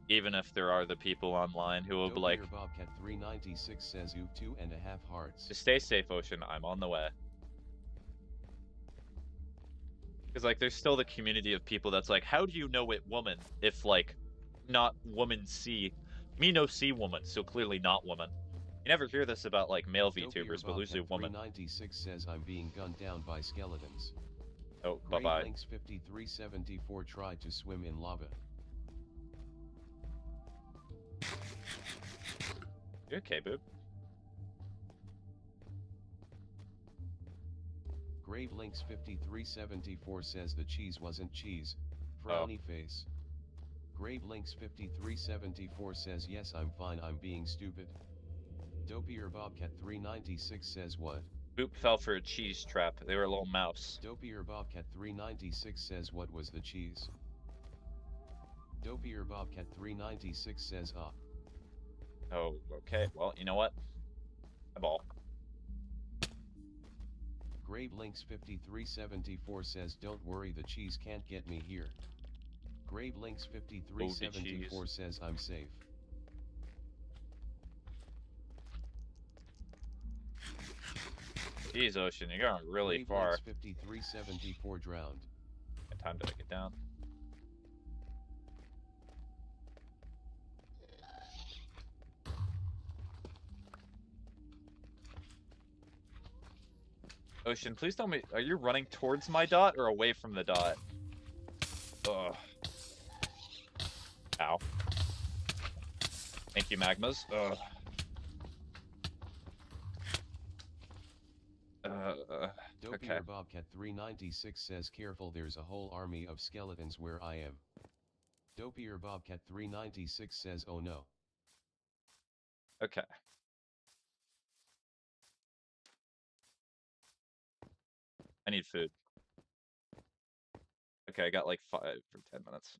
Even if there are the people online who will be like, Bobcat 396 says you 2.5 hearts. Just stay safe, Ocean. I'm on the way. Because, like, there's still the community of people that's like, how do you know it woman if, like, not woman C? Me no C woman, so clearly not woman. You never hear this about, like, male VTubers, but usually woman. 396 says I'm being gunned down by skeletons. Oh, bye-bye. Links 5374 tried to swim in lava. You okay, boob? Grave Links 5374 says the cheese wasn't cheese. Frowny face. Grave Links 5374 says yes I'm fine I'm being stupid. Dopier Bobcat 396 says what? Boop fell for a cheese trap. They were a little mouse. Dopier Bobcat 396 says what was the cheese? Dopier Bobcat 396 says Oh, okay. Well, you know what? A ball. Grave Links 5374 says don't worry the cheese can't get me here. Grave Links 5374 says I'm safe. Jeez, Ocean, you're going really Grave far. Links 5374 drowned. What time did I get down? Ocean, please tell me, are you running towards my dot or away from the dot? Ugh. Ow. Thank you, Magmas. Ugh. Okay. Bobcat 396 says careful there's a whole army of skeletons where I am. Dopier Bobcat 396 says oh no. Okay. I need food. Okay, I got like 5 or 10 minutes.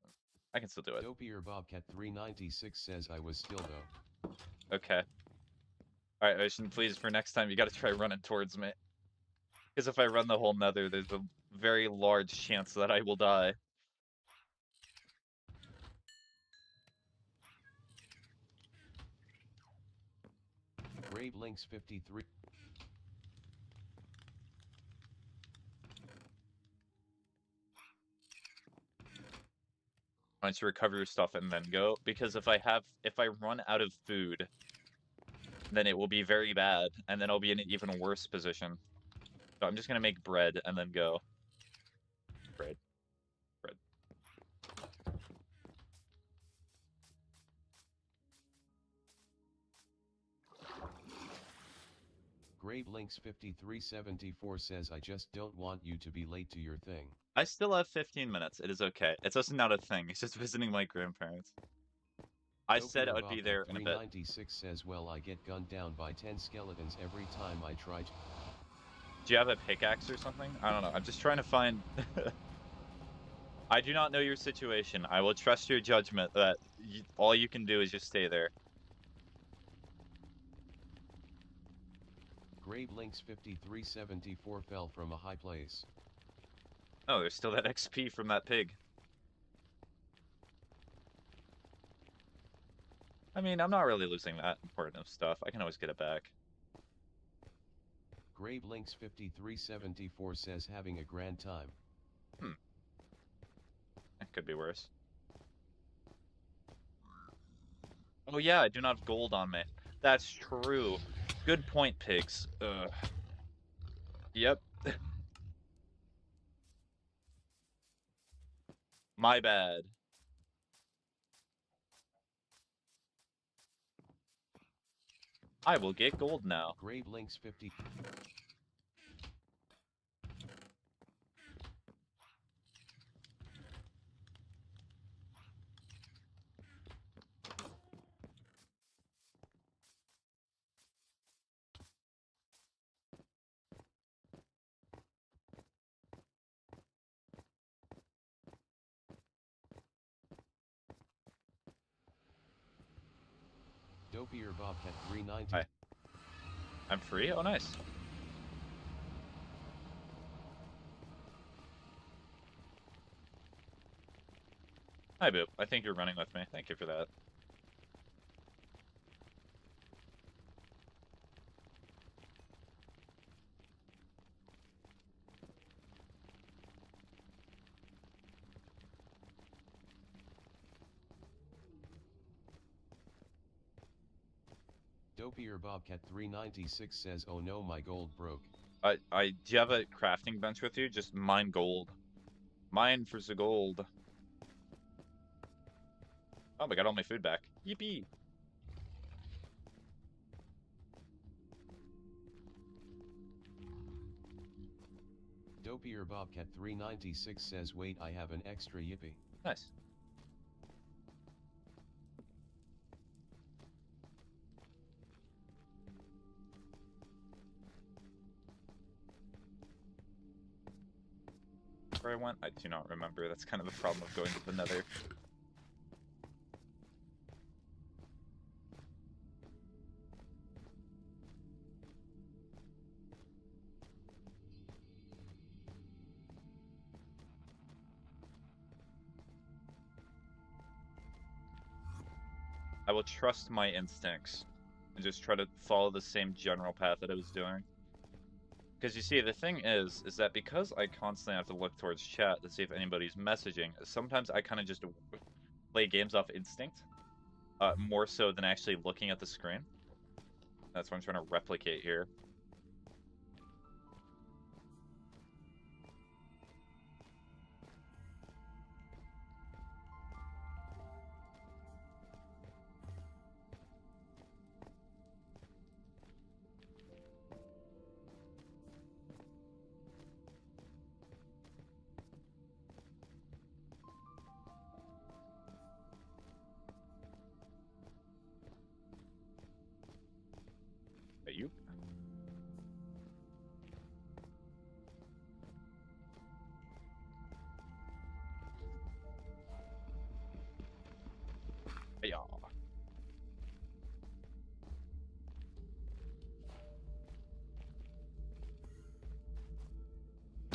I can still do it. Dopier Bobcat 396 says I was still though. Okay. Alright, Ocean, please, for next time, you gotta try running towards me. Because if I run the whole Nether, there's a very large chance that I will die. Grave Links 53. Why don't you recover your stuff and then go? Because if I run out of food, then it will be very bad, and then I'll be in an even worse position. So I'm just gonna make bread and then go. Bread. Bread. GraveLinks5374 says I just don't want you to be late to your thing. I still have 15 minutes. It is okay. It's just not a thing. It's just visiting my grandparents. I said I would be there in a bit. 396 says, well, I get gunned down by 10 skeletons every time I try to... Do you have a pickaxe or something? I don't know. I'm just trying to find... I do not know your situation. I will trust your judgment that all you can do is just stay there. GraveLinks5374 fell from a high place. Oh, there's still that XP from that pig. I mean, I'm not really losing that important of stuff. I can always get it back. GraveLinks5374 says having a grand time. It could be worse. Oh yeah, I do not have gold on me. That's true. Good point, pigs. Ugh. Yep. My bad. I will get gold now. GraveLinks50... Dopier Bobcat 390. Hi. I'm free? Oh, nice. Hi, Boop. I think you're running with me. Thank you for that. Dopier Bobcat 396 says, oh no, my gold broke. Do you have a crafting bench with you? Just mine gold. Mine for the gold. Oh, I got all my food back. Yippee! Dopier Bobcat 396 says, wait, I have an extra yippee. Nice. Where I went? I do not remember. That's kind of the problem of going to the Nether. I will trust my instincts and just try to follow the same general path that I was doing. Because you see, the thing is that because I constantly have to look towards chat to see if anybody's messaging, sometimes I kind of just play games off instinct, more so than actually looking at the screen. That's what I'm trying to replicate here. You? Yeah.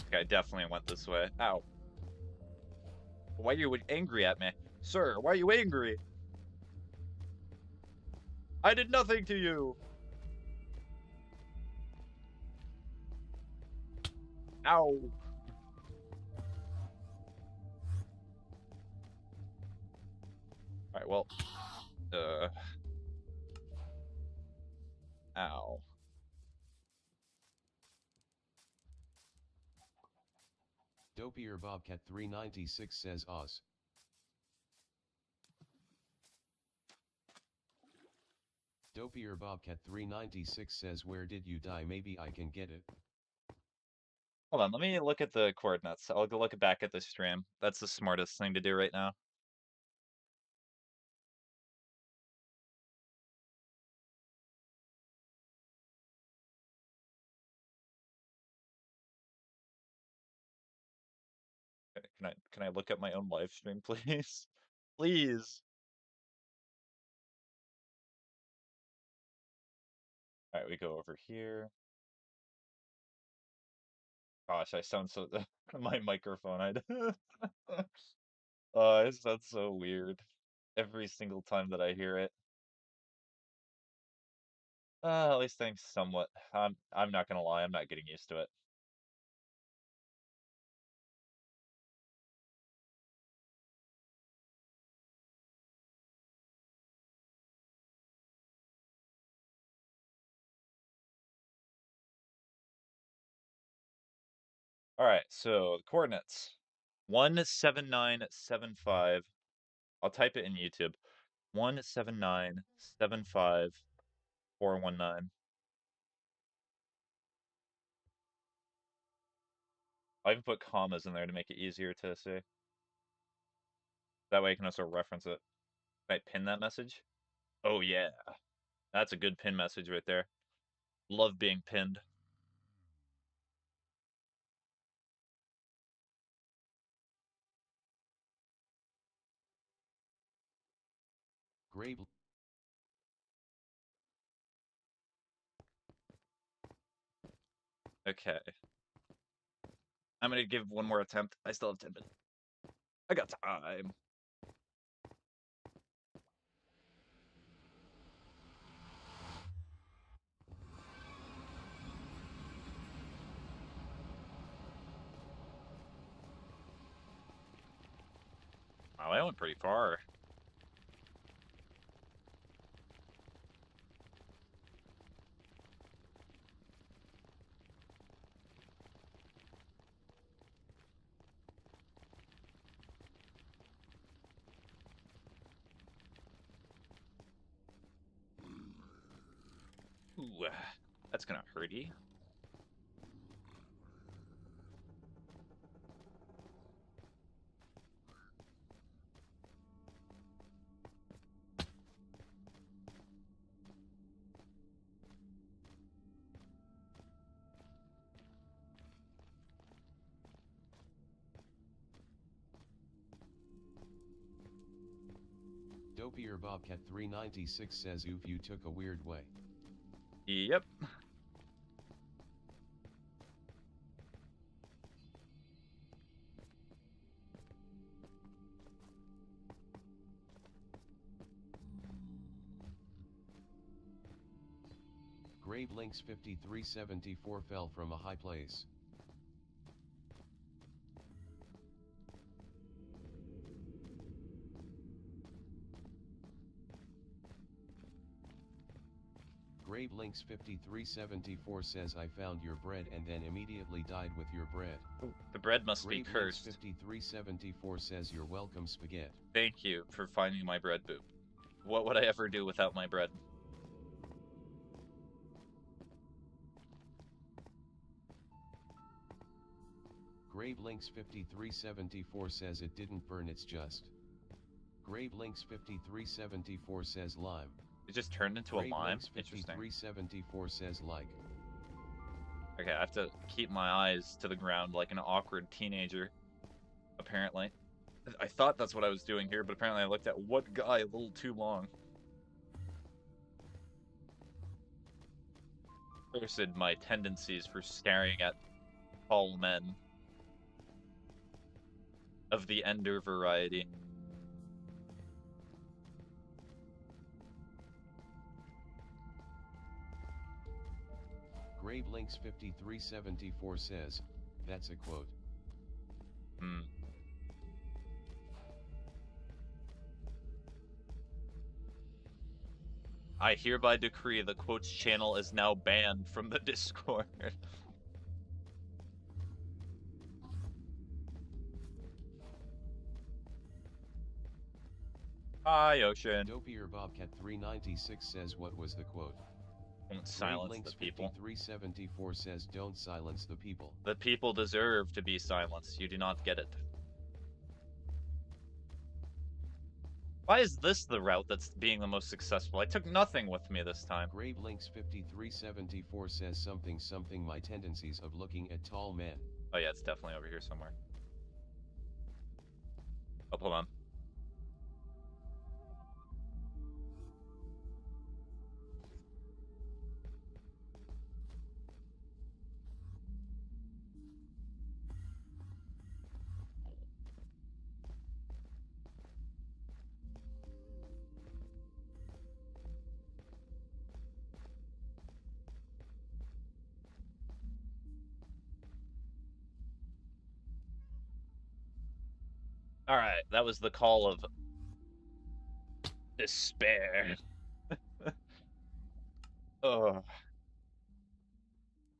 Okay, I definitely went this way. Ow. Why are you angry at me? Sir, why are you angry? I did nothing to you! Ow! Alright, well... Ow. Dopier Bobcat 396 says Oz. Dopier Bobcat 396 says, where did you die? Maybe I can get it. Hold on, let me look at the coordinates. I'll go look back at the stream. That's the smartest thing to do right now. Okay, can I look at my own live stream, please? Please. All right, we go over here. Gosh, I sound so my microphone. It sounds so weird every single time that I hear it. At least thanks somewhat. I'm not gonna lie, I'm not getting used to it. All right, so coordinates 17975. I'll type it in YouTube. 17975,419. I even put commas in there to make it easier to see. That way I can also reference it. Can I pin that message? Oh yeah. That's a good pin message right there. Love being pinned. Grave. Okay. I'm gonna give one more attempt. I still have 10 minutes. I got time. Wow, I went pretty far. Ooh, that's gonna hurty. Dopier Bobcat 396 says, oof, you took a weird way. Yep. Grave Links 5374 fell from a high place. Grave Links 5374 says, I found your bread and then immediately died with your bread. Ooh, the bread must be Grave Links cursed. 5374 says, you're welcome, Spaghetti. Thank you for finding my bread, Boop. What would I ever do without my bread? Grave Links 5374 says, it didn't burn, it's just. Grave Links 5374 says, lime. It just turned into a Grave lime? Links Interesting. 5374 says, like. Okay, I have to keep my eyes to the ground like an awkward teenager, apparently. I thought that's what I was doing here, but apparently I looked at what guy a little too long. Cursed my tendencies for staring at tall men of the Ender variety. Grave Links 5374 says, that's a quote. Hmm. I hereby decree the quotes channel is now banned from the Discord. Hi, Ocean. Dopier Bobcat 396 says what was the quote? Don't silence Links the people. 5374 says don't silence the people. The people deserve to be silenced. You do not get it. Why is this the route that's being the most successful? I took nothing with me this time. Grave Links 5374 says something my tendencies of looking at tall men. Oh yeah, it's definitely over here somewhere. Oh, hold on. All right, that was the call of despair. Ugh.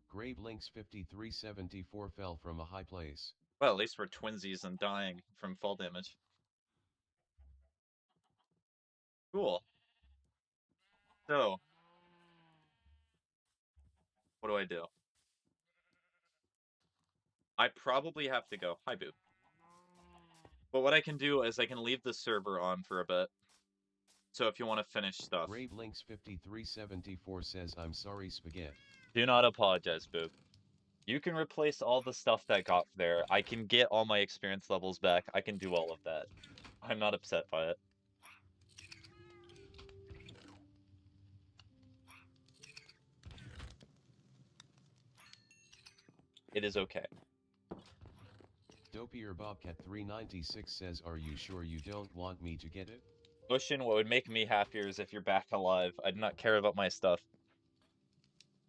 Grave Links 5374 fell from a high place. Well, at least we're twinsies and dying from fall damage. Cool. So, what do I do? I probably have to go. Hi, Boo. But what I can do is I can leave the server on for a bit. So if you want to finish stuff. Grave Links 5374 says I'm sorry, Spaghetti. Do not apologize, Boo. You can replace all the stuff that got there. I can get all my experience levels back. I can do all of that. I'm not upset by it. It is okay. Dopier Bobcat 396 says are you sure you don't want me to get it? Ocean, what would make me happier is if you're back alive. I do not care about my stuff.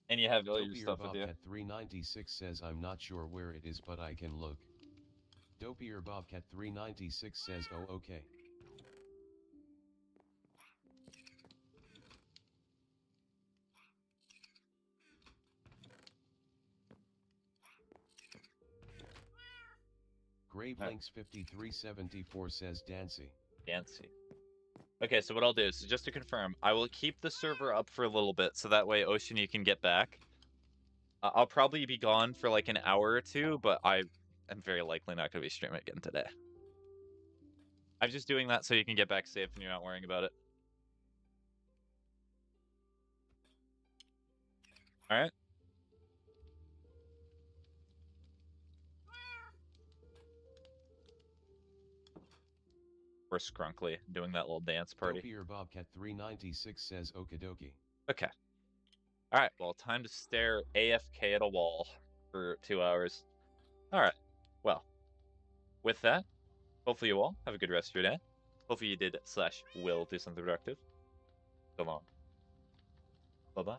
And you have all your stuff with you. Bobcat 396 says I'm not sure where it is but I can look. Dopier Bobcat 396 says oh okay. Grave Links 5374 says Dancy. Dancy. Okay, so what I'll do is, just to confirm, I will keep the server up for a little bit, so that way, Ocean, you can get back. I'll probably be gone for like an hour or two, but I am very likely not going to be streaming again today. I'm just doing that so you can get back safe and you're not worrying about it. All right. We're Skrunkly doing that little dance party. Dopier Bobcat 396 says okidoki. Okay. All right. Well, time to stare AFK at a wall for 2 hours. All right. Well, with that, hopefully you all have a good rest of your day. Hopefully you did /will do something productive. So long. Bye-bye.